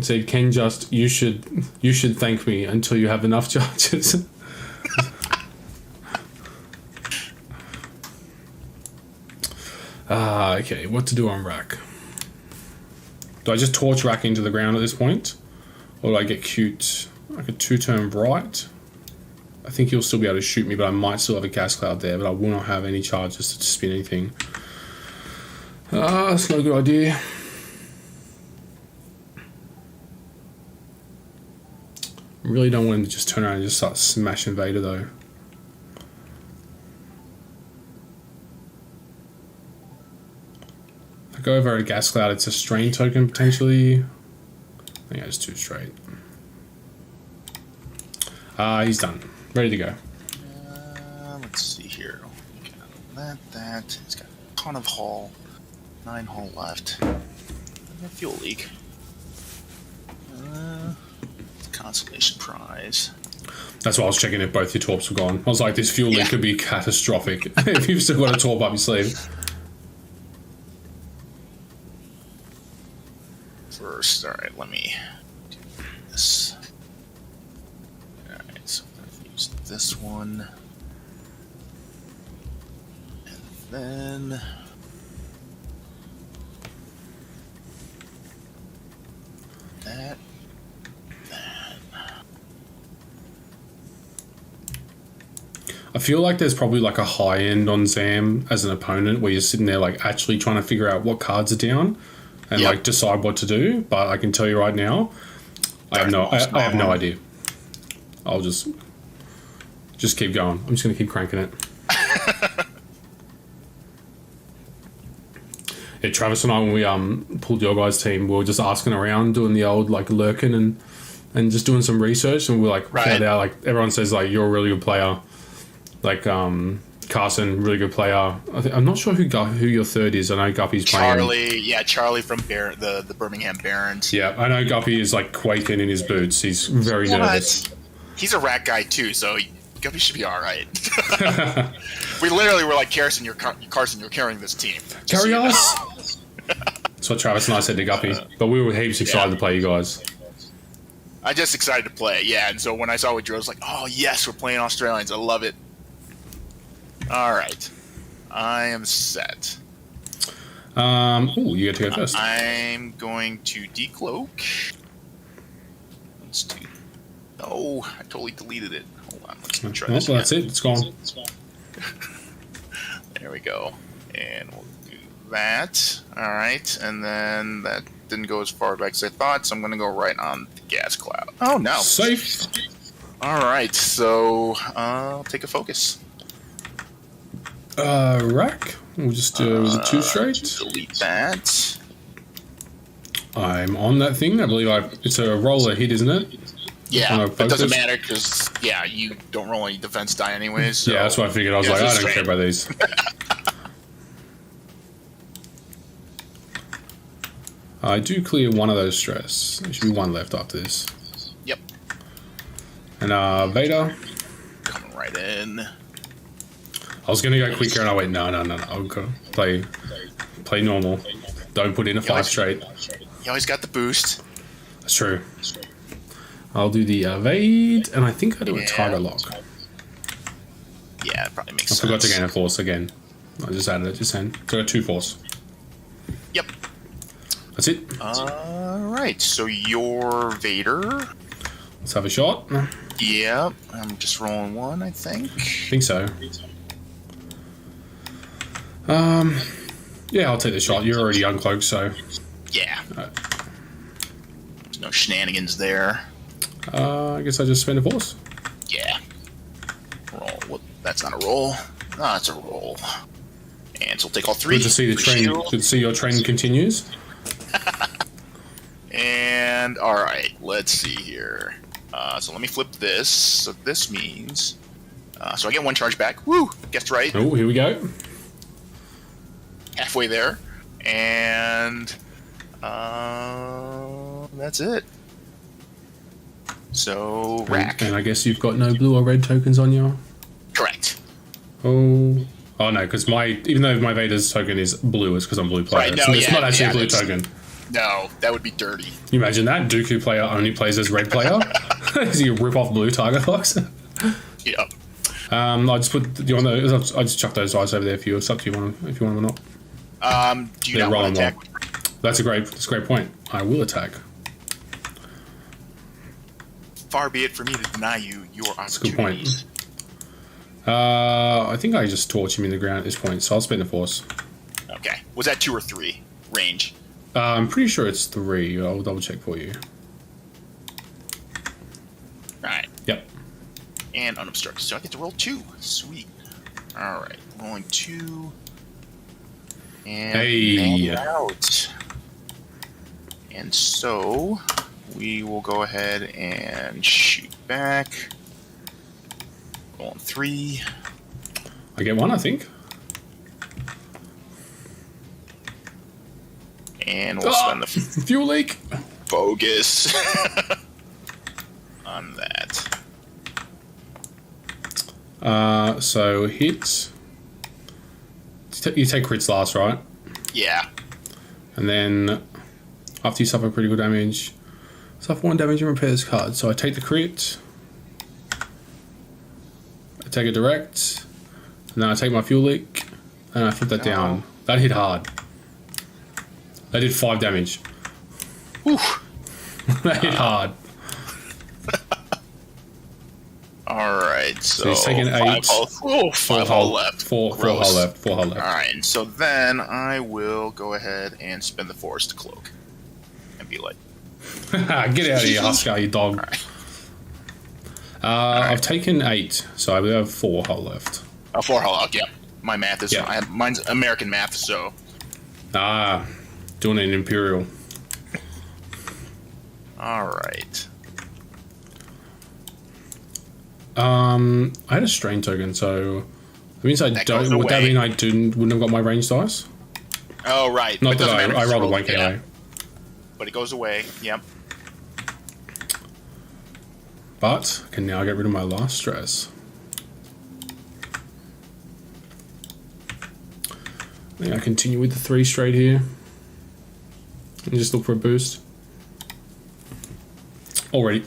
said, Ken, you should thank me until you have enough charges. Okay, what to do on rack? Do I just torch rack into the ground at this point? Or do I get cute? Like a 2-turn bright? I think he'll still be able to shoot me, but I might still have a gas cloud there, but I will not have any charges to spin anything. That's not a good idea. I really don't want him to just turn around and just start smashing Vader though. If I go over a gas cloud, it's a strain token potentially. I think I just 2 straight. He's done. Ready to go. Let's see here. That. He's got a ton of hull. 9 hull left. And a fuel leak. Consolation prize. That's why I was checking if both your torps were gone. I was like, this fuel leak could be catastrophic if you've still got a torp up your sleeve. First, alright, let me do this. Alright, so I'm going to use this one. And then... that. I feel like there's probably like a high end on Zam as an opponent where you're sitting there like actually trying to figure out what cards are down and like decide what to do. But I can tell you right now, I have no idea. I'll just keep going. I'm just gonna keep cranking it. Yeah, Travis and I, when we pulled your guys' team, we were just asking around, doing the old like lurking and just doing some research, and we're like found out like everyone says like you're a really good player. Like Carson, really good player. I'm not sure who your third is. I know Guppy's playing. Charlie from the Birmingham Barons. Yeah, I know Guppy is like quaking in his boots. He's very nervous. He's a rat guy too, so Guppy should be all right. We literally were like, Carson, you're carrying this team. Carry us. That's what Travis and I said to Guppy. But we were heaps excited to play you guys. I'm just excited to play. Yeah, and so when I saw we drew, I was like, oh yes, we're playing Australians. I love it. All right, I am set. Oh, you get to go first. I'm going to decloak. Let's do. Oh, I totally deleted it. Hold on, let's try this again. That's it. It's gone. There we go. And we'll do that. All right, and then that didn't go as far back as I thought, so I'm going to go right on the gas cloud. Oh no! Safe. All right, so I'll take a focus. Rack. We'll just do the 2 straight. Delete that. I'm on that thing. I believe it's a roller hit, isn't it? Yeah, it doesn't matter because you don't roll any defense die anyways. So yeah, that's what I figured. I was like, I don't care about these. I do clear one of those stress. There should be one left after this. Yep. And Vader. Coming right in. I was gonna go quicker, and I went, no. I'll go play normal. Don't put in a 5 straight. You always got the boost. That's true. I'll do the evade, and I think I do a target lock. Yeah, it probably makes I sense. forgot to gain a force again. I just added it just then. So I got 2 force. Yep. That's it. Alright, so your Vader. Let's have a shot. Yep, I'm just rolling 1, I think. I think so. Yeah, I'll take the shot. You're already uncloaked, so. Yeah. There's no shenanigans there. I guess I just spend a force. Yeah. Roll. What? That's not a roll. No, that's a roll. And so we'll take all 3. Good to see the train. Shield. Good to see your train continues. And alright, let's see here. So let me flip this. So this means. So I get 1 charge back. Woo! Guessed right. Oh, here we go. Halfway there. And. That's it. So, rack. And I guess you've got no blue or red tokens on you. Correct. Oh no, because even though my Vader's token is blue, it's because I'm blue player. Right, no, so it's yeah, not actually yeah, a blue that's- token. No, that would be dirty. You imagine that Dooku player only plays as red player. So you rip off blue target locks. Yep. I just put. Do you want those? I just chuck those dice over there for you. It's up to you if you want them or not. Do you They're not want rolling to attack? well. That's a great point. I will attack. Far be it for me to deny you your That's a good opportunities. point. I think I just torch him in the ground at this point, so I'll spend a force. Okay. Was that 2 or 3 range? I'm pretty sure it's 3. I'll double check for you. Alright. Yep. And unobstructed. So I get to roll 2. Sweet. Alright. Rolling 2. And Hey. man out. And so we will go ahead and shoot back. Rolling 3. I get 1, I think. And we'll spend the Fuel leak. bogus on that. So hit. You take crits last, right? Yeah. And then after you suffer critical damage, suffer 1 damage and repair this card. So I take the crit. I take it direct. And then I take my fuel leak. And I flip that down. That hit hard. That did 5 damage. Whew. That hit hard. Alright, so he's taking 8. 5 hull left. 4 Gross. hull left. 4 hull left. Alright, and so then I will go ahead and spend the force to cloak. And be like, Get out of here, Husker, you dog. Alright. I've taken 8, so I have 4 hull left. 4 hull out, yeah. My math is, Yeah. mine's American math, so. Doing it in Imperial. Alright. I had a strain token, so that means I That don't. goes Would that away. mean I wouldn't have got my range dice? Oh, right. Not It that doesn't matter if I you rolled a roll 1 it, yeah. KO. But it goes away, yep. But I can now get rid of my last stress. I think I continue with the 3 straight here. And just look for a boost. Already.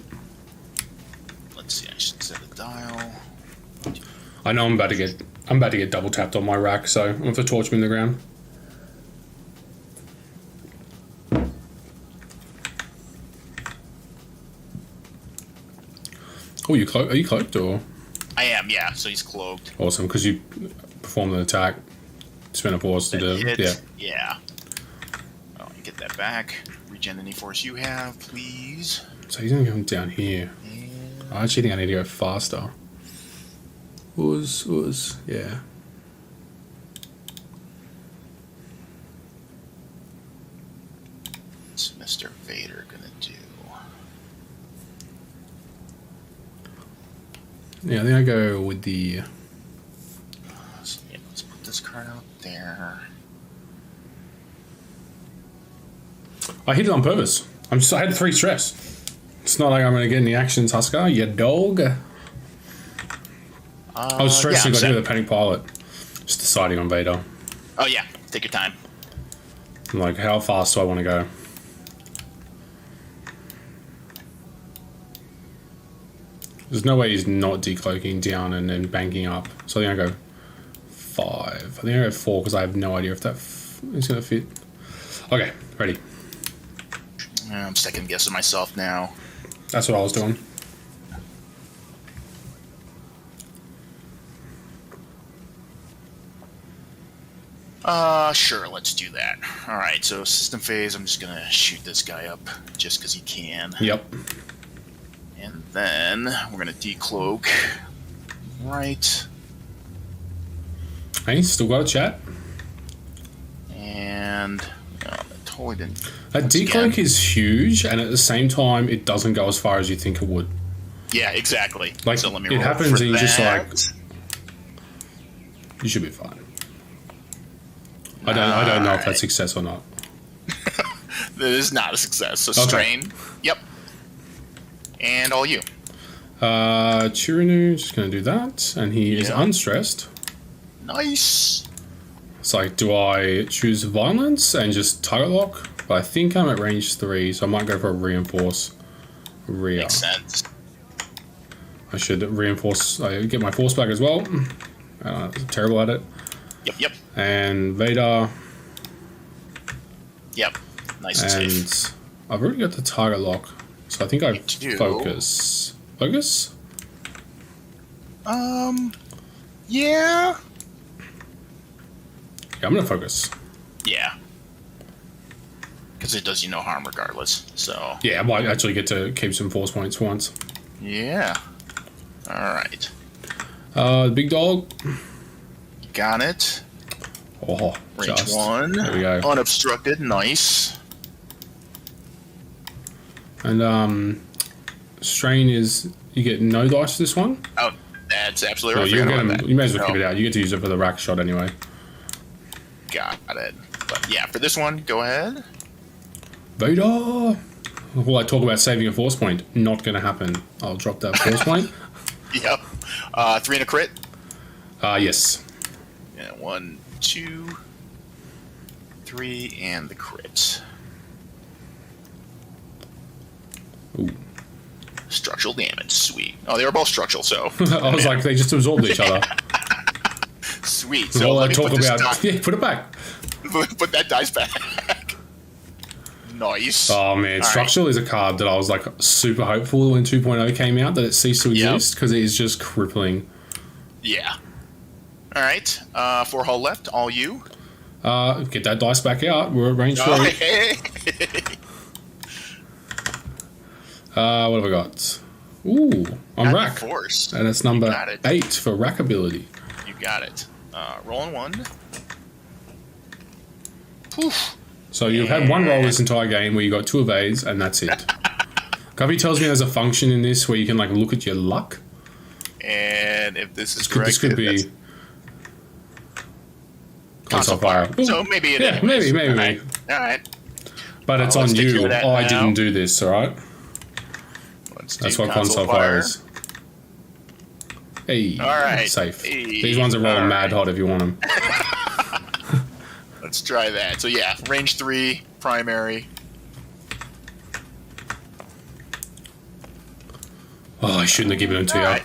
I know I'm about to get double tapped on my rack, so I'm going to torch him in the ground. Oh, are you cloaked or? I am, yeah. So he's cloaked. Awesome, because you performed an attack. Spend a pause to do. Yeah. Yeah. Oh, get that back. Regen any force you have, please. So he's gonna come down here. I actually think I need to go faster. Yeah. What's Mr. Vader gonna do? Yeah, I think I go with the. So, yeah, let's put this card out there. I hit it on purpose. I had 3 stress. It's not like I'm gonna get any actions, Husker. You dog. I was stressing. I got hit with a panic pilot. Just deciding on Vader. Oh yeah, take your time. I'm like, how fast do I want to go? There's no way he's not decloaking down and then banking up. So I think I go 5. I think I go 4 because I have no idea if that is going to fit. Okay, ready. I'm second guessing myself now. That's what I was doing. Sure, let's do that. Alright, so system phase, I'm just gonna shoot this guy up just because he can. Yep. And then we're gonna decloak. Right. Hey, still got a chat. And that totally didn't. That decloak is huge, and at the same time, it doesn't go as far as you think it would. Yeah, exactly. Like, so let me it roll happens for and you're just that. like, you should be fine. I don't know if that's success or not. That is not a success. So Okay. strain. Yep. And all you. Chirinu, just going to do that, and he is unstressed. Nice. It's like, do I choose violence and just target lock? But I think I'm at range 3, so I might go for a reinforce rear. Makes sense. I should reinforce, get my force back as well. I'm terrible at it. Yep. And Vader. Yep. Nice and safe. I've already got the target lock, so I think I focus. Focus? Yeah. Yeah, I'm gonna focus. Yeah. Because it does you no harm regardless, so... Yeah, I might actually get to keep some force points for once. Yeah. Alright. The big dog. Got it. Oh, Range just. 1. There we go. Unobstructed. Nice. And, strain is... You get no dice for this one? Oh, that's absolutely right. You may as well keep it out. You get to use it for the rack shot anyway. Got it. But yeah, for this one, go ahead. Vader! Will I talk about saving a force point? Not going to happen. I'll drop that force point. Yep. 3 and a crit. Yes. Yeah, 1, 2, 3, and the crit. Ooh. Structural damage. Sweet. Oh, they were both structural, so... I was like, they just absorbed each other. Sweet. So all let I me talk put about... Yeah, put it back. Put that dice back. Nice. Oh, man. All Structural is a card that I was, like, super hopeful when 2.0 came out that it ceased to exist because it is just crippling. Yeah. All right. 4 hull left. All you. Get that dice back out. We're at range 3. Hey. What have I got? Ooh, I'm rack. Force. And it's number 8 for rack ability. You got it. Rolling 1. Poof. So you've had one roll this entire game where you got 2 evades, and that's it. Guppy tells me there's a function in this where you can like look at your luck. And if this is correct, this could be console fire. So maybe it is. Maybe. All right. But it's on you. I didn't do this, all right? That's what console fire is. Hey, all right. Safe. Hey. These ones are rolling mad hot if you want them. Let's try that. So yeah, range 3, primary. Oh, I shouldn't have given them to you.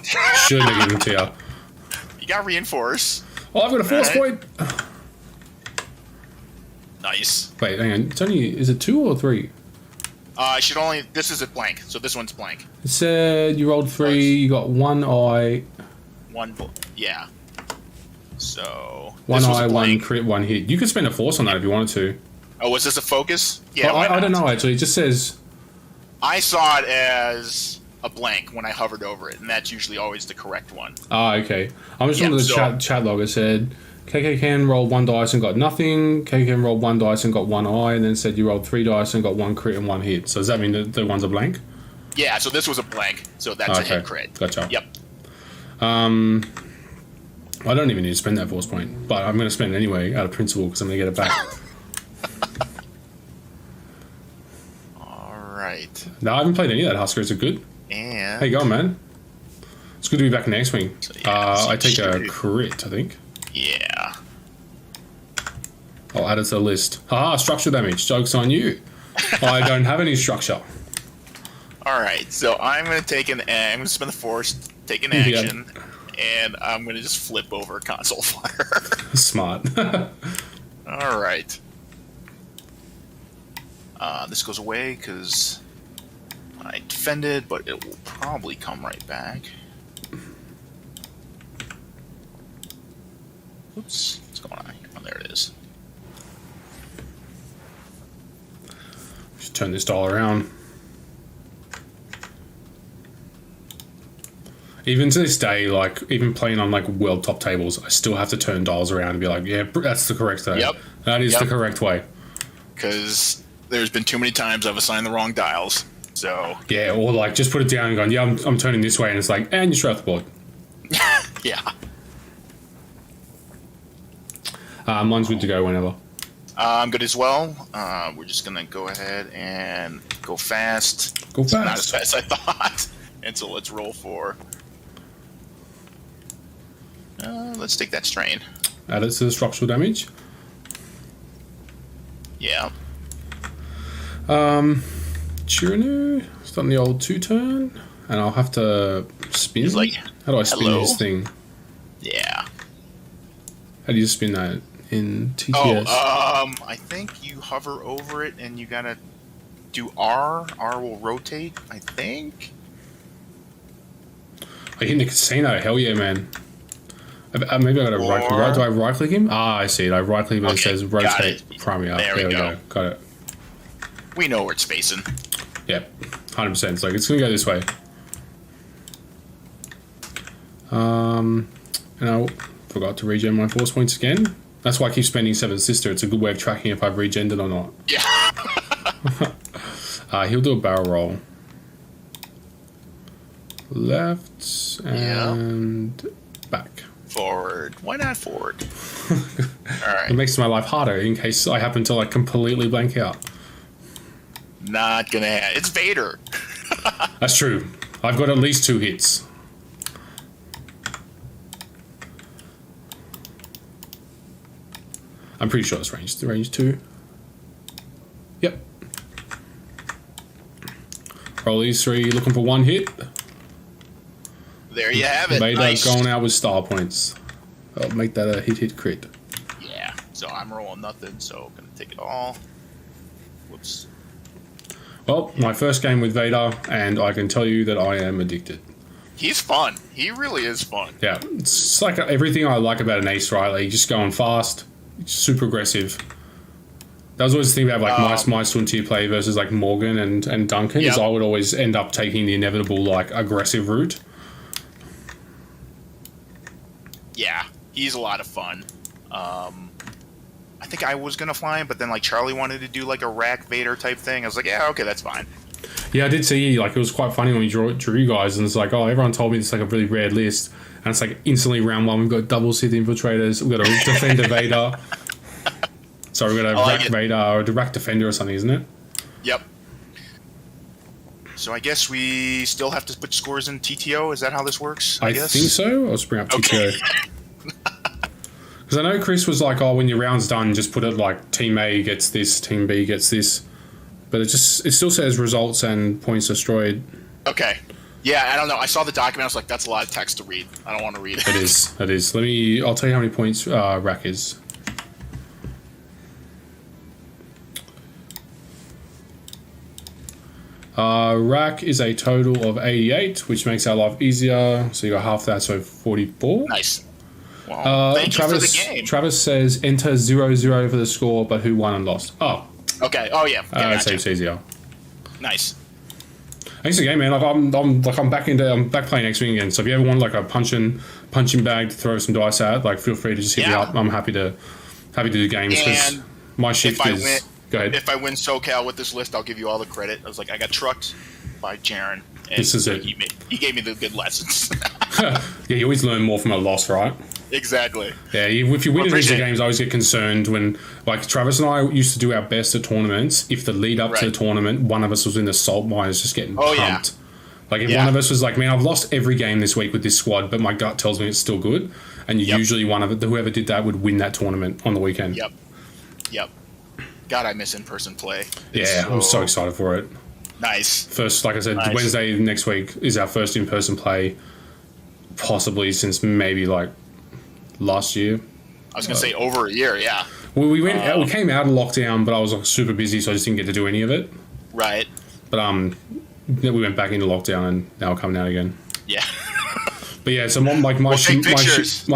Shouldn't have given them to you. You got reinforce. Oh, I've got a force point. Nice. Wait, hang on. It's only, is it 2 or 3? I should only. This is a blank, so this one's blank. It said you rolled 3. You got 1 eye. Yeah. So 1 eye, 1 crit, 1 hit. You could spend a force on that if you wanted to. Oh, was this a focus? Yeah. I don't know actually. It just says. I saw it as a blank when I hovered over it, and that's usually always the correct one. Ah, okay. I'm just on the chat log. It said KK can rolled 1 dice and got nothing. KK can rolled 1 dice and got 1 eye, and then said you rolled 3 dice and got 1 crit and 1 hit. So does that mean that the ones are blank? Yeah. So this was a blank. So that's a hit crit. Gotcha. Yep. I don't even need to spend that force point, but I'm going to spend it anyway out of principle because I'm going to get it back. All right. No, I haven't played any of that, Husker. Is it good? And how you going, man? It's good to be back in the X-Wing. So, yeah, I take a crit, I think. Yeah. I'll add it to the list. Haha, structure damage. Joke's on you. I don't have any structure. All right. So I'm going to take I'm going to spend the force, take an action, and I'm going to just flip over a console fire. Smart. All right. This goes away because I defended, but it will probably come right back. Oops. What's going on here? Oh, there it is. Just turn this dial around. Even to this day, like, even playing on, like, world top tables, I still have to turn dials around and be like, yeah, that's the correct way. Yep. That is the correct way. Because there's been too many times I've assigned the wrong dials. So yeah, or like just put it down and going, yeah, I'm turning this way, and it's like, and you're straight off the board. Yeah. Mine's good to go whenever. I'm good as well. We're just gonna go ahead and go fast. Go fast. Not as fast as I thought. And so let's roll for. Let's take that strain. Add it to the structural damage. Yeah. Chirinu, starting the old 2-turn, and I'll have to spin. He's like, how do I spin this thing? Yeah. How do you spin that in TTS? I think you hover over it and you gotta do R. R will rotate, I think. I hit the casino. Hell yeah, man. Maybe I gotta right click. Do I right click him? Ah, I see it. I right click him and it says rotate primary up. There we go. Got it. We know where it's facing. Yep, 100%. It's like it's gonna go this way. And I forgot to regen my force points again. That's why I keep spending 7 Sister. It's a good way of tracking if I've regened it or not. Yeah. He'll do a barrel roll. Left and back. Forward. Why not forward? All right. It makes my life harder in case I happen to like completely blank out. Not gonna happen. It's Vader. That's true. I've got at least 2 hits. I'm pretty sure it's range 2. Yep. Roll these 3, looking for 1 hit. There you have it. Vader nice. going out with star points. I'll make that a hit crit. Yeah. So I'm rolling nothing, so gonna take it all. Whoops. Well, my first game with Vader, and I can tell you that I am addicted. He's fun. He really is fun. Yeah, it's like everything I like about an ace, right? Like just going fast, super aggressive. That was always the thing about like my Suntier play versus like Morgan and Duncan, is I would always end up taking the inevitable like aggressive route. Yeah, he's a lot of fun. I think I was gonna fly him, but then like Charlie wanted to do like a rack Vader type thing. I was like, yeah, okay, that's fine. Yeah, I did see like it was quite funny when we drew you guys, and it's like, oh, everyone told me it's like a really rare list, and it's like instantly round 1 we've got double Sith infiltrators, we've got a defender Vader. Sorry, we've got a rack Vader or a rack defender or something, isn't it? Yep. So I guess we still have to put scores in TTO. Is that how this works? I guess? think so. I'll just bring up TTO. Because I know Chris was like, oh, when your round's done, just put it like Team A gets this, Team B gets this. But it still says results and points destroyed. Okay. Yeah, I don't know. I saw the document. I was like, that's a lot of text to read. I don't want to read it. It is. It is. I'll tell you how many points Rack is. Rack is a total of 88, which makes our life easier. So you got half that, so 44. Nice. Well, thank you for the game. Travis says enter 0-0 for the score, but who won and lost? Oh. Okay. Oh yeah. It seems easier. Nice. Thanks again, man. Like I'm back playing X-Wing again. So if you ever want like a punching bag to throw some dice at, like feel free to just hit me up. I'm happy to do games because my shift is. Go ahead. If I win SoCal with this list, I'll give you all the credit. I was like, I got trucked by Jaren. This is it. He gave me the good lessons. Yeah, you always learn more from a loss, right? Exactly. Yeah, if you win in these games, I always get concerned when, like, Travis and I used to do our best at tournaments. If the lead up to the tournament, one of us was in the salt mines just getting pumped. Yeah. Like, if one of us was like, man, I've lost every game this week with this squad, but my gut tells me it's still good. And usually whoever did that would win that tournament on the weekend. Yep. God, I miss in-person play. I'm so excited for it. Nice. First, like I said, Wednesday next week is our first in-person play, possibly since maybe like last year. I was gonna say over a year. Yeah. Well, we came out of lockdown, but I was like super busy, so I just didn't get to do any of it. Right. But then we went back into lockdown, and now we're coming out again. Yeah. But yeah, so my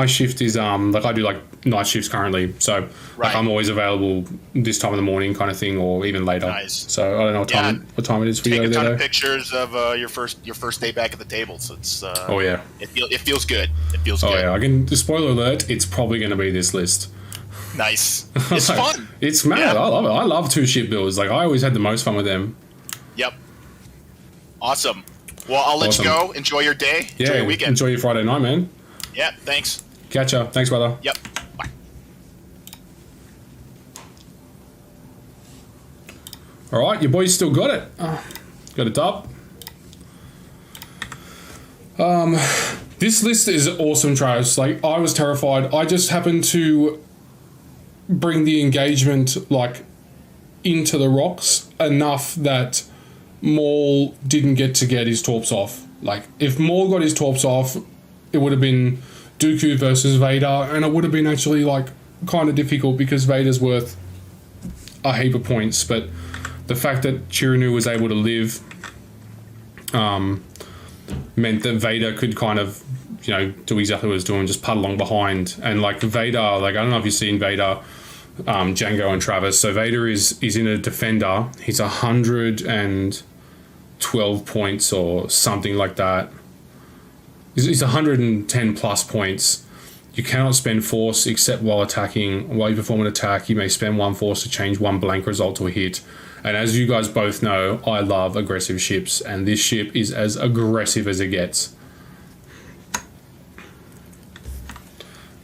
shift is like I do like night shifts currently, so like I'm always available this time of the morning kind of thing, or even later. Nice. So I don't know what time it is for you. Take a ton of pictures of your first day back at the table. So it's it feels good. It feels good. Yeah, I can. Spoiler alert: it's probably going to be this list. Nice. It's fun. It's mad. Yeah. I love it. I love two ship builds. Like I always had the most fun with them. Yep. Awesome. Well, I'll let you go. Enjoy your day. Enjoy your weekend. Enjoy your Friday night, man. Yeah, thanks. Catch ya. Thanks, brother. Yep. Bye. All right, your boys still got it. Got a dub. This list is awesome, Travis. Like, I was terrified. I just happened to bring the engagement, like, into the rocks enough that Maul didn't get his torps off. Like, if Maul got his torps off, it would have been Dooku versus Vader, and it would have been actually, like, kind of difficult because Vader's worth a heap of points, but the fact that Chirinu was able to live meant that Vader could kind of, do exactly what he was doing, just putt along behind. And, like, Vader, like, I don't know if you've seen Vader, Django and Travis. So Vader is in a defender. He's 112 points or something like that. He's 110 plus points. You cannot spend force except while attacking. While you perform an attack, you may spend one force to change one blank result to a hit. And as you guys both know, I love aggressive ships, and this ship is as aggressive as it gets.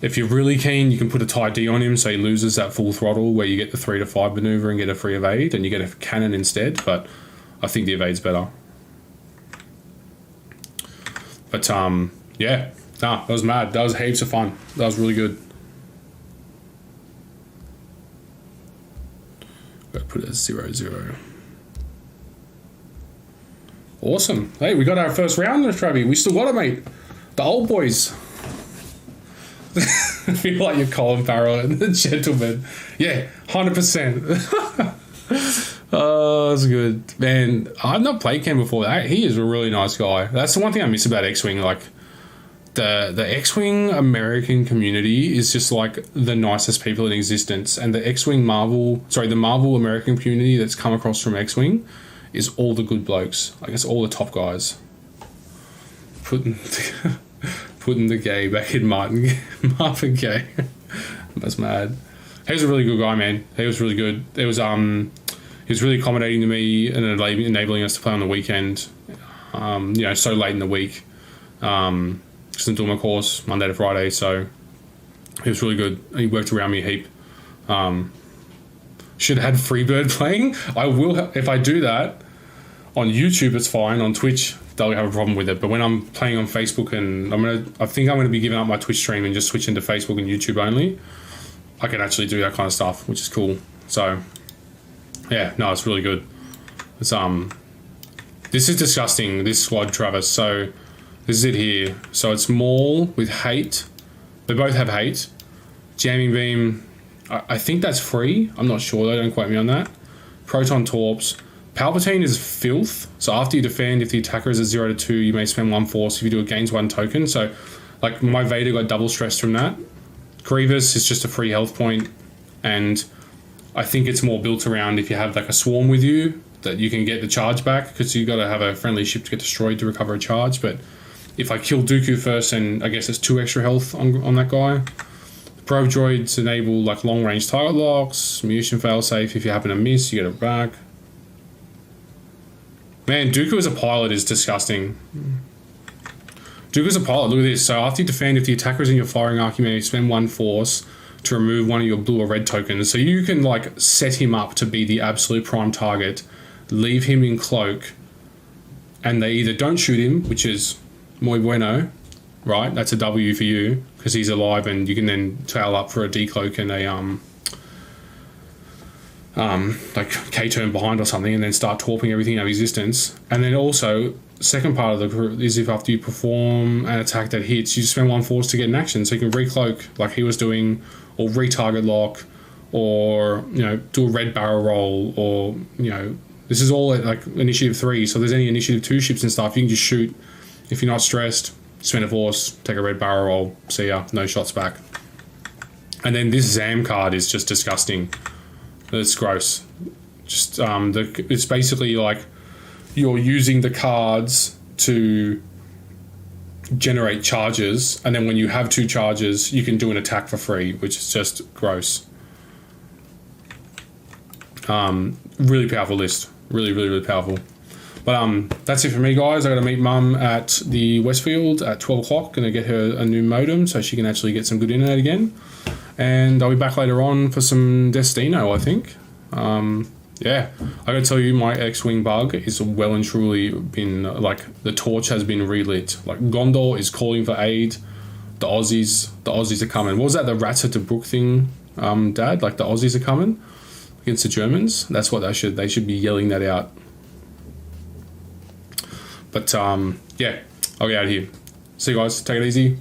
If you're really keen, you can put a tie D on him so he loses that full throttle where you get the 3 to 5 maneuver and get a free evade, and you get a cannon instead, but I think the evade's better. But, that was mad. That was heaps of fun. That was really good. Gotta put it as 0-0. Awesome. Hey, we got our first round there, Travi. We still got it, mate. The old boys. I feel like you're Colin Farrell and the gentleman. Yeah, 100%. Oh, that's good. Man, I've not played Ken before. He is a really nice guy. That's the one thing I miss about X-Wing. Like, the X-Wing American community is just like the nicest people in existence. And the the Marvel American community that's come across from X-Wing is all the good blokes. Like, it's all the top guys. Putting the gay back in Marvin Gaye. That's mad. He was a really good guy, man. He was really good. He was really accommodating to me and enabling us to play on the weekend. So late in the week. Just I'm doing my course Monday to Friday, so he was really good. He worked around me a heap. Should have had Freebird playing. I will if I do that on YouTube. It's fine. On Twitch, they'll have a problem with it. But when I'm playing on Facebook, and I think I'm gonna be giving up my Twitch stream and just switching to Facebook and YouTube only. I can actually do that kind of stuff, which is cool. So, yeah, no, it's really good. It's This is disgusting, this squad, Travis. So this is it here. So it's Maul with Hate. They both have Hate. Jamming Beam, I think that's free. I'm not sure though, don't quote me on that. Proton Torps. Palpatine is Filth. So after you defend, if the attacker is at 0 to 2, you may spend 1 force. If you do, it gains 1 token. So like my Vader got double stressed from that. Grievous is just a free health point, and I think it's more built around if you have like a swarm with you that you can get the charge back, because you got to have a friendly ship to get destroyed to recover a charge. But if I kill Dooku first, and I guess it's 2 extra health on that guy. Probe droids enable like long range target locks, munition failsafe. If you happen to miss, you get it back. Man, Dooku as a pilot is disgusting. Dooku as a pilot, look at this. So after you defend, if the attacker is in your firing arc, you may spend 1 force to remove one of your blue or red tokens. So you can like set him up to be the absolute prime target, leave him in cloak, and they either don't shoot him, which is muy bueno, right? That's a W for you, because he's alive, and you can then tail up for a decloak and a like K turn behind or something, and then start torping everything out of existence. And then also, second part of the group is if after you perform an attack that hits, you spend 1 force to get an action, so you can recloak like he was doing, or retarget lock, or do a red barrel roll, or this is all at like initiative 3. So if there's any initiative 2 ships and stuff, you can just shoot. If you're not stressed, spend a force, take a red barrel roll, see ya, no shots back. And then this Zam card is just disgusting. It's gross. Just it's basically like you're using the cards to generate charges, and then when you have 2 charges, you can do an attack for free, which is just gross. Really powerful list. Really powerful. But that's it for me, guys. I got to meet Mum at the Westfield at 12 o'clock. Going to get her a new modem so she can actually get some good internet again. And I'll be back later on for some Destino, I think. Yeah, I gotta tell you, my X-Wing bug is well and truly been, like, the torch has been relit. Like, Gondor is calling for aid. The Aussies are coming. What was that, the Rats at the Brook thing, Dad? Like, the Aussies are coming against the Germans? That's what they should be yelling that out. But, yeah, I'll get out of here. See you guys. Take it easy.